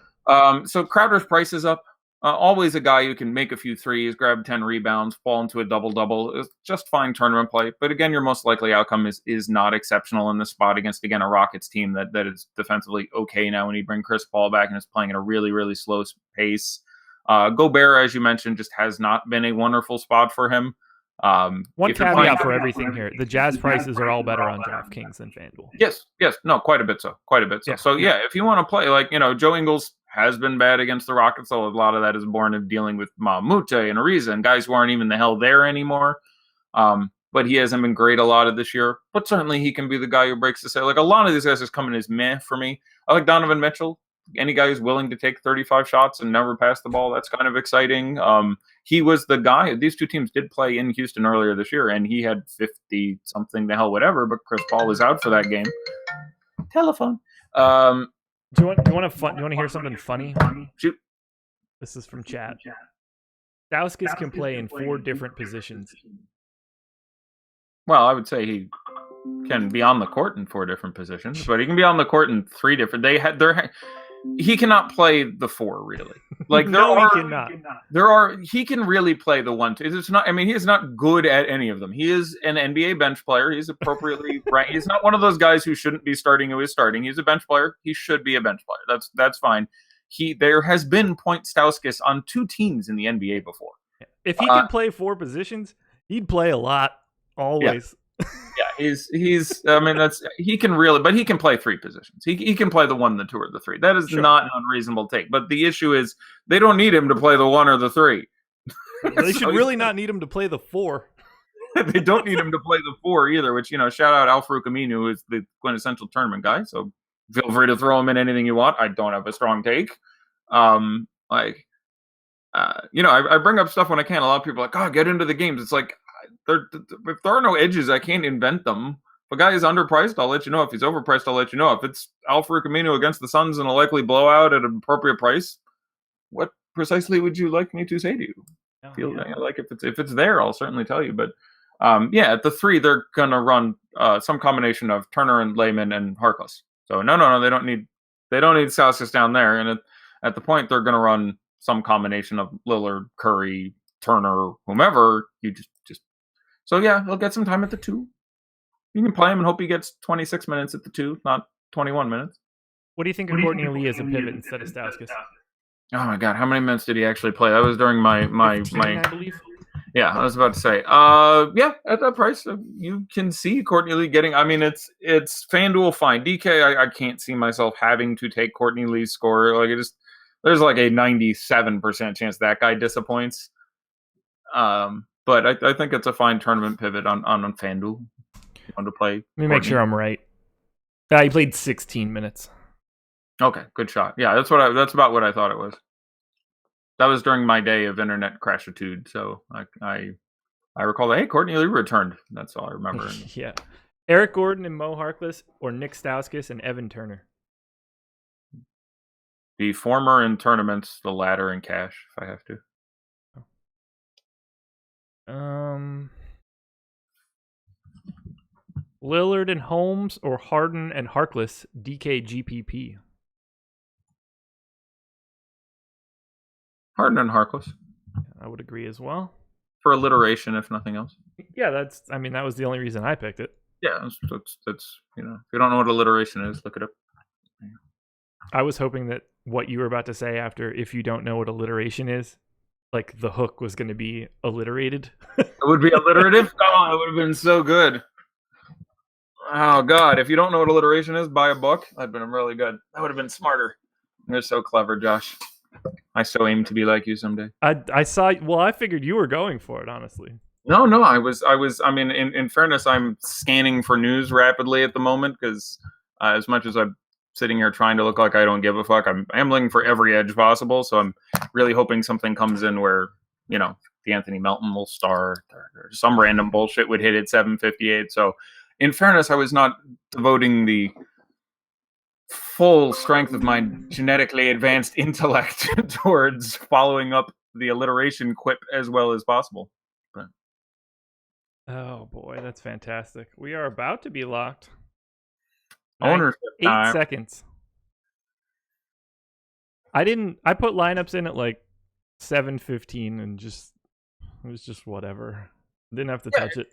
So Crowder's price is up. Always a guy who can make a few threes, grab 10 rebounds, fall into a double-double. It's just fine tournament play. But again, your most likely outcome is not exceptional in this spot against, again, a Rockets team that is defensively okay now when you bring Chris Paul back and is playing at a really, really slow pace. Gobert, as you mentioned, just has not been a wonderful spot for him. One caveat for everything here. The Jazz prices are all better on DraftKings than FanDuel. Yes. No, quite a bit so. Yeah. So, if you want to play, Joe Ingles has been bad against the Rockets, so a lot of that is born of dealing with Mamute and Ariza and guys who aren't even the hell there anymore. But he hasn't been great a lot of this year. But certainly he can be the guy who breaks the set. A lot of these guys just come in as meh for me. I like Donovan Mitchell. Any guy who's willing to take 35 shots and never pass the ball, that's kind of exciting. He was the guy. These two teams did play in Houston earlier this year, and he had 50-something, the hell whatever, but Chris Paul was out for that game. Telephone. Do you want to hear something funny? Shoot. This is from chat. Stauskas can play in 4 different positions. Well, I would say he can be on the court in 4 different positions, but he can be on the court in 3 different. He cannot play the 4 really. He cannot. He can really play the 1, 2. It's not. He is not good at any of them. He is an NBA bench player. He's appropriately ranked. He's not one of those guys who shouldn't be starting who is starting. He's a bench player. He should be a bench player. That's fine. There has been Point Stauskas on 2 teams in the NBA before. If he could play 4 positions, he'd play a lot always. Yeah, he can really, but he can play 3 positions. He can play the 1, the 2, or the 3. That is not an unreasonable take. But the issue is they don't need him to play the 1 or the 3. They should really not need him to play the 4. They don't need him to play the 4 either. Which shout out Al-Farouq Aminu, who is the quintessential tournament guy. So feel free to throw him in anything you want. I don't have a strong take. I bring up stuff when I can. A lot of people are like, "Oh, get into the games." It's like. If there are no edges, I can't invent them. If a guy is underpriced, I'll let you know. If he's overpriced, I'll let you know. If it's Al-Farouq Aminu against the Suns in a likely blowout at an appropriate price, what precisely would you like me to say to you? If it's there, I'll certainly tell you. But at the 3, they're gonna run some combination of Turner and Layman and Harkless. So no, they don't need Stauskas down there. And at the point, they're gonna run some combination of Lillard, Curry, Turner, whomever. You just. So, he'll get some time at the 2. You can play him and hope he gets 26 minutes at the 2, not 21 minutes. What do you think of Courtney Lee as a pivot instead of Stauskas? Oh, my God. How many minutes did he actually play? That was during my 15, I believe. Yeah, I was about to say. At that price, you can see Courtney Lee getting... it's FanDuel fine. DK, I can't see myself having to take Courtney Lee's score. There's a 97% chance that guy disappoints. But I think it's a fine tournament pivot on FanDuel. You want to play? Let me make sure I'm right. He played 16 minutes. Okay, good shot. Yeah, that's about what I thought it was. That was during my day of internet crashitude. So I recall that, hey, Courtney Lee returned. That's all I remember. Yeah. Eric Gordon and Mo Harkless, or Nick Stauskas and Evan Turner. The former in tournaments, the latter in cash, if I have to. Lillard and Holmes or Harden and Harkless DKGPP. Harden and Harkless. I would agree as well. For alliteration, if nothing else. Yeah, that was the only reason I picked it. Yeah, that's if you don't know what alliteration is, look it up. I was hoping that what you were about to say after if you don't know what alliteration is, like the hook was going to be alliterated. It would be alliterative? Oh, it would have been so good. Oh, God. If you don't know what alliteration is, buy a book. That'd been really good. That would have been smarter. You're so clever, Josh. I so aim to be like you someday. I saw. Well, I figured you were going for it, honestly. No, I was. I mean, in fairness, I'm scanning for news rapidly at the moment because as much as I'm sitting here trying to look like I don't give a fuck, I'm looking for every edge possible. So I'm really hoping something comes in where, the Anthony Melton will start or some random bullshit would hit at 7:58. So in fairness, I was not devoting the full strength of my genetically advanced intellect towards following up the alliteration quip as well as possible. But oh boy, that's fantastic. We are about to be locked. Ownership 8 time. seconds. I put lineups in at like 7:15 and it was just whatever. Didn't have to touch it.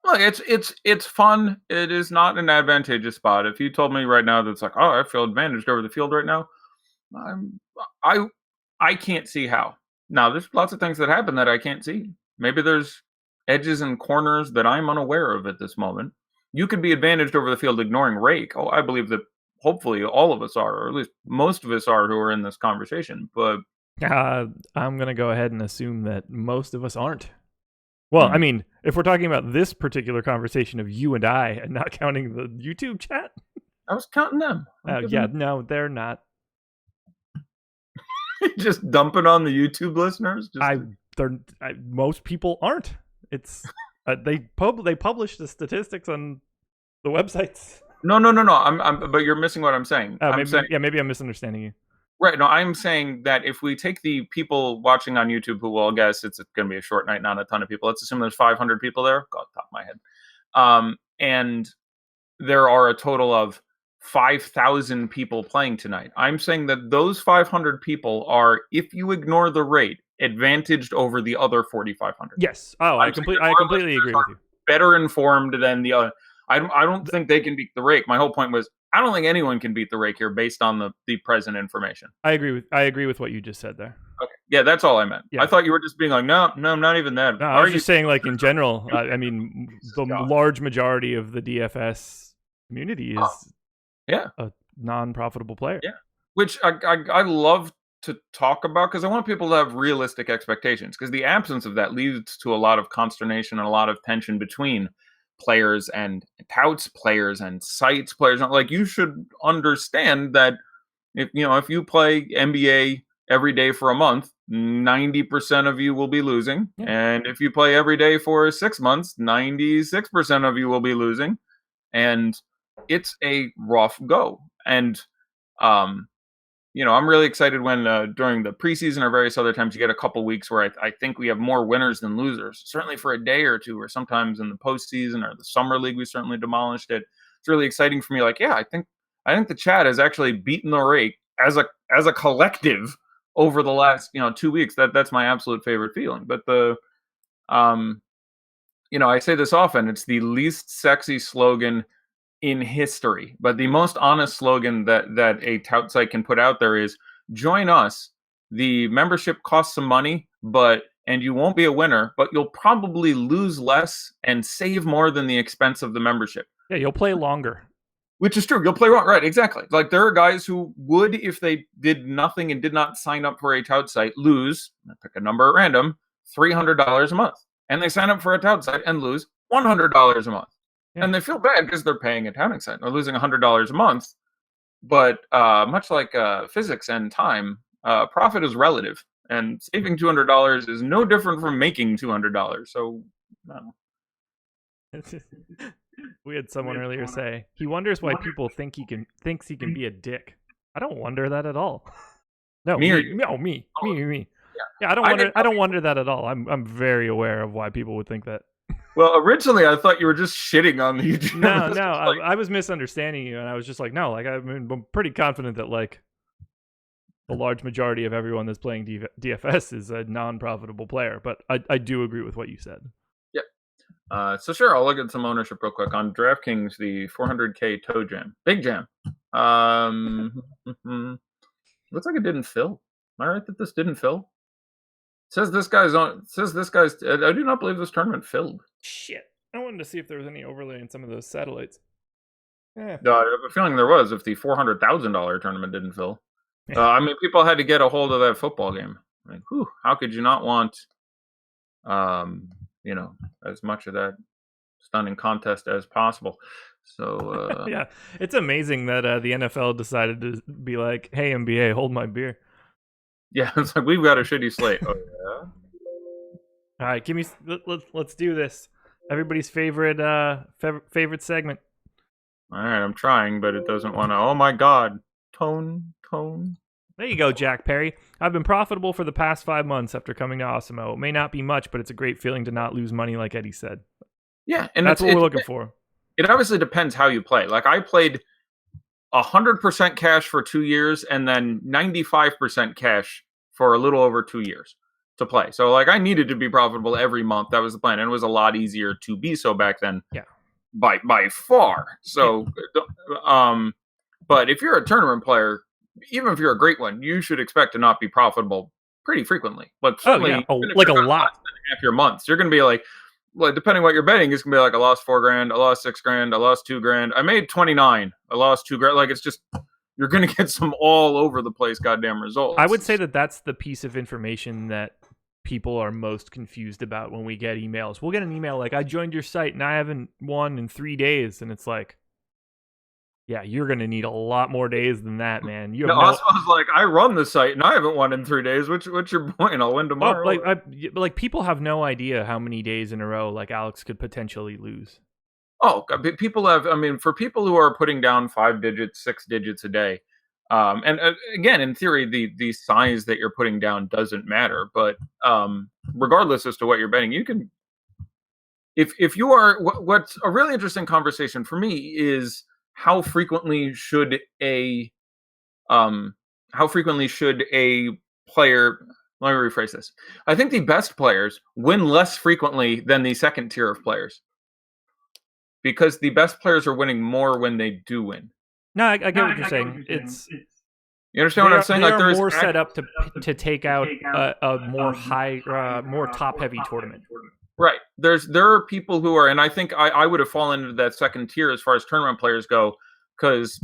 Look, it's fun. It is not an advantageous spot. If you told me right now that's like, oh, I feel advantaged over the field right now, I can't see how. Now, there's lots of things that happen that I can't see. Maybe there's edges and corners that I'm unaware of at this moment. You could be advantaged over the field ignoring rake. Oh, I believe that hopefully all of us are, or at least most of us are who are in this conversation. But I'm going to go ahead and assume that most of us aren't. Well, I mean, if we're talking about this particular conversation of you and I and not counting the YouTube chat. I was counting them. No, they're not. Just dumping on the YouTube listeners? Most people aren't. It's they publish the statistics on the websites. No. But you're missing what I'm saying. Maybe I'm misunderstanding you. Right. No, I'm saying that if we take the people watching on YouTube who will guess it's going to be a short night, not a ton of people. Let's assume there's 500 people there. Off the top of my head. And there are a total of 5,000 people playing tonight. I'm saying that those 500 people are, if you ignore the rate, advantaged over the other 4,500. Yes. Oh, I completely agree with you. Better informed than the other. I don't think they can beat the rake. My whole point was, I don't think anyone can beat the rake here based on the present information. I agree with what you just said there. Okay. Yeah, that's all I meant. Yeah. I thought you were just being like, no, not even that. No, I was just saying, like, in general, I mean, the large majority of the DFS community is a non-profitable player. Yeah, which I love to talk about because I want people to have realistic expectations because the absence of that leads to a lot of consternation and a lot of tension between players and touts, players and sites, players. Like, you should understand that if you play NBA every day for a month, 90% of you will be losing. Yeah. And if you play every day for 6 months, 96% of you will be losing. And it's a rough go. And I'm really excited when during the preseason or various other times you get a couple weeks where I think we have more winners than losers, certainly for a day or two, or sometimes in the postseason or the summer league, we certainly demolished it. It's really exciting for me. Like, yeah, I think the chat has actually beaten the rake as a collective over the last 2 weeks. That's my absolute favorite feeling. But I say this often, it's the least sexy slogan in history, but the most honest slogan that a tout site can put out there is, join us. The membership costs some money, and you won't be a winner, but you'll probably lose less and save more than the expense of the membership. Yeah, you'll play longer. Which is true. You'll play wrong. Right, exactly. Like, there are guys who would, if they did nothing and did not sign up for a tout site, lose, pick a number at random, $300 a month. And they sign up for a tout site and lose $100 a month. Yeah. And they feel bad because they're paying a touting site. They're losing $100 a month. But much like physics and time, profit is relative. And saving $200 is no different from making $200. So, no. We had someone earlier say he wonders why people thinks he can be a dick. don't wonder that at all. No, Me or me. you? No, me. Oh, Me. yeah. Yeah, I don't I wonder. didn't I know don't wonder that at all. I'm very aware of why people would think that. Well, originally I thought you were just shitting on the YouTube. No, This no, was like- I was misunderstanding you, and I was just like, no, like I'm pretty confident that like the large majority of everyone that's playing DFS is a non-profitable player. But I do agree with what you said. So sure, I'll look at some ownership real quick on DraftKings. The 400K toe jam, big jam. Looks like it didn't fill. Am I right that this didn't fill? It says this guy's on. It says this guy's. I do not believe this tournament filled. Shit, I wanted to see if there was any overlay in some of those satellites. Yeah. I have a feeling there was if the $400,000 tournament didn't fill. I mean, people had to get a hold of that football game. I mean, whew, how could you not want, as much of that stunning contest as possible? So Yeah, it's amazing that the NFL decided to be like, "Hey NBA, hold my beer." yeah, it's like we've got a shitty slate. Oh yeah. All right, give me. Let's do this. Everybody's favorite segment. All right, I'm trying, but it doesn't want to. Oh my God, tone. There you go, Jack Perry. I've been profitable for the past 5 months after coming to Osimo. It may not be much, but it's a great feeling to not lose money, like Eddie said. Yeah, and that's what we're looking for. It obviously depends how you play. Like I played 100% cash for 2 years, and then 95% cash for a little over 2 years to play. So like I needed to be profitable every month. That was the plan, and it was a lot easier to be so back then. Yeah, by far. So, but if you're a tournament player, even if you're a great one, you should expect to not be profitable pretty frequently. Like like a lot. Half your months, you're going to be like, depending what you're betting, it's going to be like I lost $4,000, I lost $6,000, I lost $2,000, I made 29, I lost $2,000. Like it's just you're going to get some all over the place goddamn results. I would say that that's the piece of information that people are most confused about when we get emails. We'll get an email like, "I joined your site and I haven't won in 3 days," and it's like, yeah, you're going to need a lot more days than that, man. You have also was like, I run the site and I haven't won in 3 days. What's your point? I'll win tomorrow. Like people have no idea how many days in a row like Alex could potentially lose. Oh, people have. I mean, for people who are putting down 5 digits, 6 digits a day, and again, in theory, the size that you're putting down doesn't matter. But regardless as to what you're betting, you can. If you are, what's a really interesting conversation for me is how frequently should a player. Let me rephrase this. I think the best players win less frequently than the second tier of players, because the best players are winning more when they do win. No, I get what you're saying. You understand what I'm saying? Like they're more set up to take out a more more top-heavy tournament. Right. There are people who are, and I think I would have fallen into that second tier as far as tournament players go, because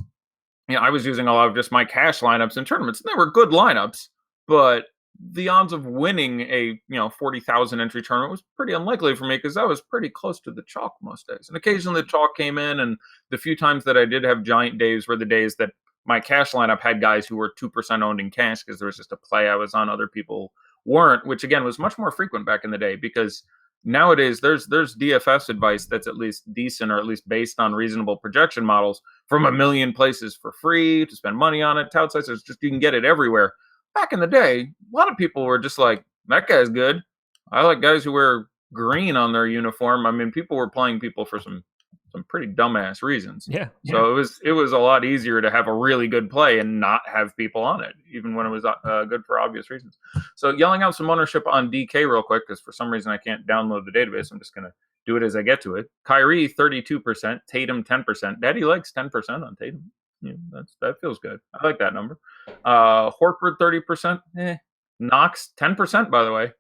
I was using a lot of just my cash lineups in tournaments, and they were good lineups, but the odds of winning a 40,000 entry tournament was pretty unlikely for me, because that was pretty close to the chalk most days. And occasionally the chalk came in, and the few times that I did have giant days were the days that my cash lineup had guys who were 2% owned in cash because there was just a play I was on, other people weren't, which again was much more frequent back in the day, because nowadays there's DFS advice that's at least decent, or at least based on reasonable projection models, from a million places for free to spend money on it. Tout sites, just you can get it everywhere. Back in the day, a lot of people were just like, that guy's good. I like guys who wear green on their uniform. I mean, people were playing people for some pretty dumbass reasons. Yeah. So it was a lot easier to have a really good play and not have people on it, even when it was good for obvious reasons. So yelling out some ownership on DK real quick, because for some reason I can't download the database. I'm just going to do it as I get to it. Kyrie, 32%. Tatum, 10%. Daddy likes 10% on Tatum. Yeah, that feels good. I like that number. Horford, 30%. Knox, 10%, by the way.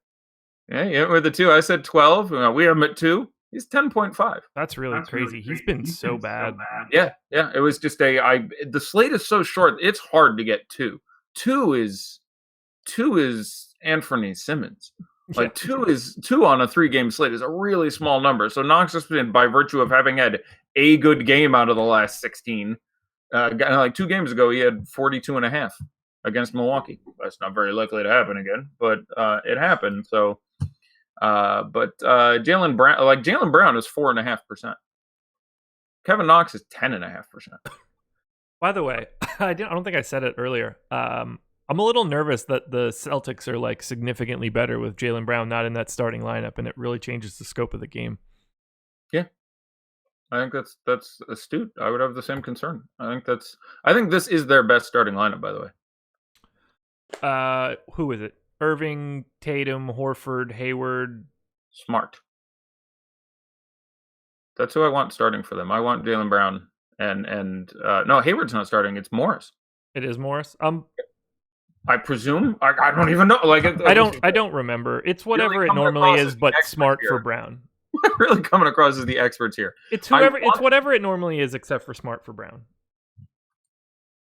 Yeah, with the 2. I said 12. We have him at 2. He's 10.5. That's really crazy. He's been so bad. Yeah. It was just the slate is so short. It's hard to get 2. 2 is Anthony Simmons. Like 2 on a 3-game slate is a really small number. So Knox has been, by virtue of having had a good game out of the last 16. Like 2 games ago, he had 42.5 against Milwaukee. That's not very likely to happen again, but it happened. So. But Jaylen Brown is 4.5%. Kevin Knox is 10.5%. By the way, I don't think I said it earlier. I'm a little nervous that the Celtics are like significantly better with Jaylen Brown not in that starting lineup, and it really changes the scope of the game. Yeah, I think that's astute. I would have the same concern. I think this is their best starting lineup, by the way. Who is it? Irving, Tatum, Horford, Hayward. Smart. That's who I want starting for them. I want Jaylen Brown and no, Hayward's not starting. It's Morris. It is Morris. I presume. I don't even know. Like I don't remember. It's whatever really it normally is, but smart here. for Brown. Really coming across as the experts here. It's whatever it normally is, except for smart for Brown.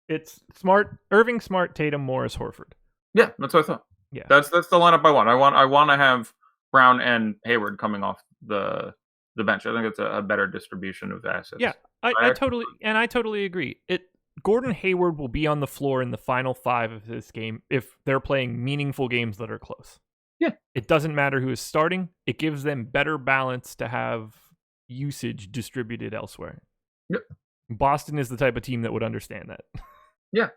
It's smart. Irving, Smart, Tatum, Morris, Horford. Yeah, that's what I thought. Yeah, that's the lineup I want. I want to have Brown and Hayward coming off the bench. I think it's a better distribution of assets. Yeah, I totally agree. Gordon Hayward will be on the floor in the final 5 of this game if they're playing meaningful games that are close. Yeah. It doesn't matter who is starting. It gives them better balance to have usage distributed elsewhere. Yep. Boston is the type of team that would understand that. Yeah.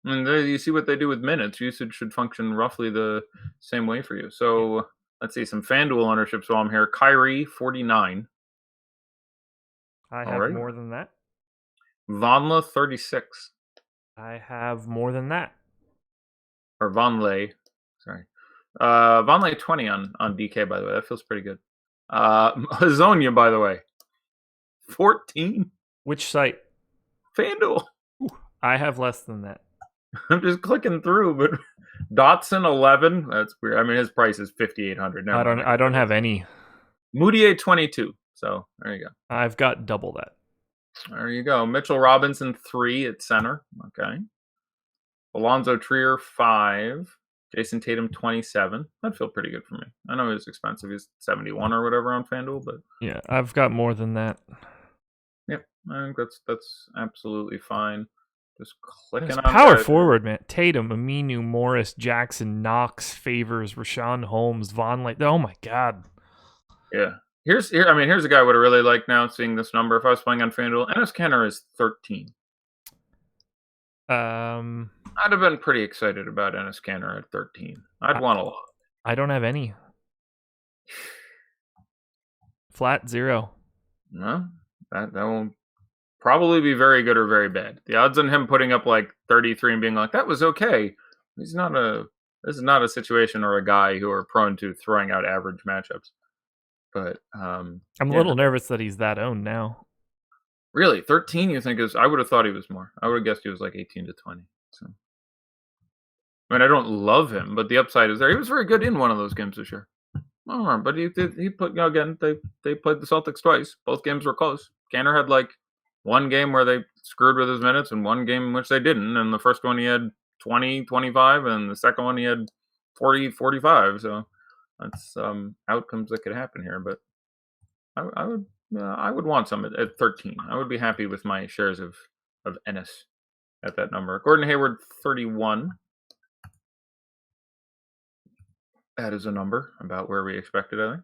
And you see what they do with minutes. Usage should function roughly the same way for you. So let's see some FanDuel ownerships while I'm here. Kyrie, 49. I have more than that. Vonla, 36. I have more than that. Or Vonleh. Sorry. Vonleh, 20 on DK, by the way. That feels pretty good. Hazonia, by the way. 14. Which site? FanDuel. I have less than that. I'm just clicking through, but Dotson 11. That's weird. I mean, his price is 5,800. I don't have any. Moutier 22. So there you go. I've got double that. There you go. Mitchell Robinson 3 at center. Okay. Alonzo Trier 5. Jason Tatum 27. That'd feel pretty good for me. I know he's expensive. He's 71 or whatever on FanDuel, but yeah, I've got more than that. Yep, I think that's absolutely fine. Just clicking on power forward, man. Tatum, Aminu, Morris, Jackson, Knox, Favors, Rashawn Holmes, Vonleh. Oh my god. Yeah. Here's a guy I would have really liked now seeing this number if I was playing on FanDuel. Enes Kanter is 13. I'd have been pretty excited about Enes Kanter at 13. I'd want a lot. I don't have any. Flat 0. No, that won't probably be very good or very bad. The odds on him putting up like 33 and being like, that was okay. This is not a situation or a guy who are prone to throwing out average matchups. But I'm a little nervous that he's that owned now. Really? 13 you think is... I would have thought he was more. I would have guessed he was like 18 to 20. So, I mean, I don't love him, but the upside is there. He was very good in one of those games this year. I don't know, but he put, again, they played the Celtics twice. Both games were close. Kanter had like one game where they screwed with his minutes and one game in which they didn't. And the first one he had 20, 25, and the second one he had 40, 45. So that's outcomes that could happen here. But I would want some at 13. I would be happy with my shares of Enes at that number. Gordon Hayward, 31. That is a number about where we expected, I think.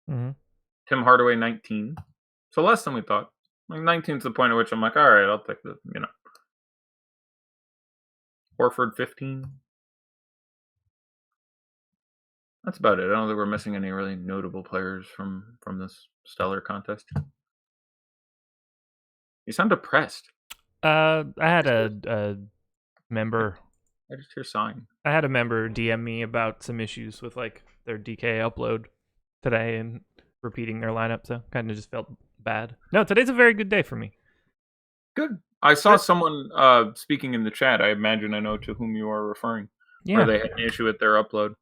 Mm-hmm. Tim Hardaway, 19. So less than we thought. Like 19 is the point at which I'm like, all right, I'll take the, Horford, 15. That's about it. I don't think we're missing any really notable players from this stellar contest. You sound depressed. I had a member. I just hear sighing. I had a member DM me about some issues with like their DK upload today and repeating their lineup, so kind of just felt bad. No, today's a very good day for me. Good. I saw someone speaking in the chat. I imagine I know to whom you are referring. Yeah. Where they had an issue with their upload.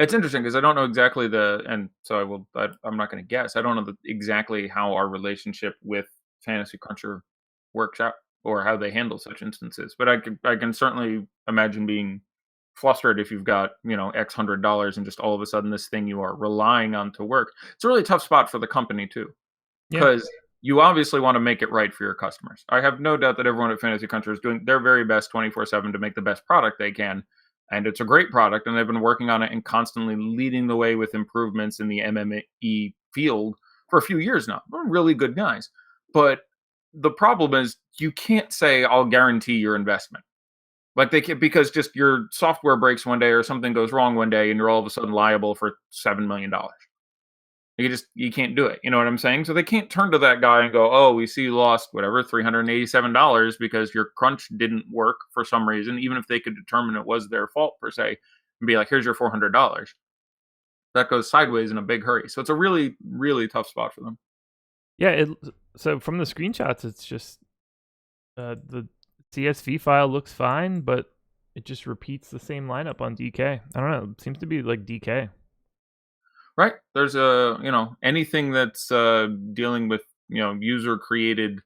It's interesting because I don't know exactly I'm not going to guess. I don't know exactly how our relationship with Fantasy Cruncher works out or how they handle such instances. But I can certainly imagine being flustered if you've got, X $100 and just all of a sudden this thing you are relying on to work. It's a really tough spot for the company too. Because you obviously want to make it right for your customers. I have no doubt that everyone at Fantasy Cruncher is doing their very best 24/7 to make the best product they can. And it's a great product, and they've been working on it and constantly leading the way with improvements in the MME field for a few years now. They're really good guys. But the problem is you can't say I'll guarantee your investment. Like they can, because just your software breaks one day or something goes wrong one day and you're all of a sudden liable for $7 million. You can't do it. You know what I'm saying? So they can't turn to that guy and go, oh, we see you lost whatever, $387 because your crunch didn't work for some reason, even if they could determine it was their fault per se, and be like, here's your $400. That goes sideways in a big hurry. So it's a really, really tough spot for them. Yeah, so from the screenshots, it's just the CSV file looks fine, but it just repeats the same lineup on DK. I don't know. It seems to be like DK. Right. There's anything that's dealing with, user created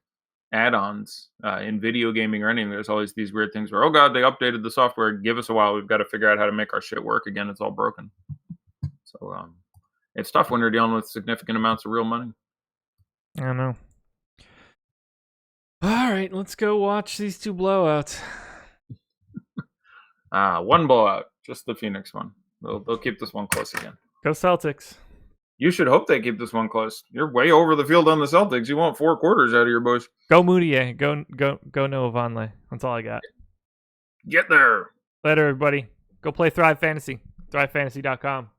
add-ons in video gaming or anything. There's always these weird things where, oh God, they updated the software. Give us a while. We've got to figure out how to make our shit work again. It's all broken. So it's tough when you're dealing with significant amounts of real money. I don't know. All right, let's go watch these two blowouts. One blowout, just the Phoenix one. They'll keep this one close again. Go Celtics. You should hope they keep this one close. You're way over the field on the Celtics. You want 4 quarters out of your boys. Go Moutier. Go Noah Vonleh. That's all I got. Get there. Later, everybody. Go play Thrive Fantasy. ThriveFantasy.com.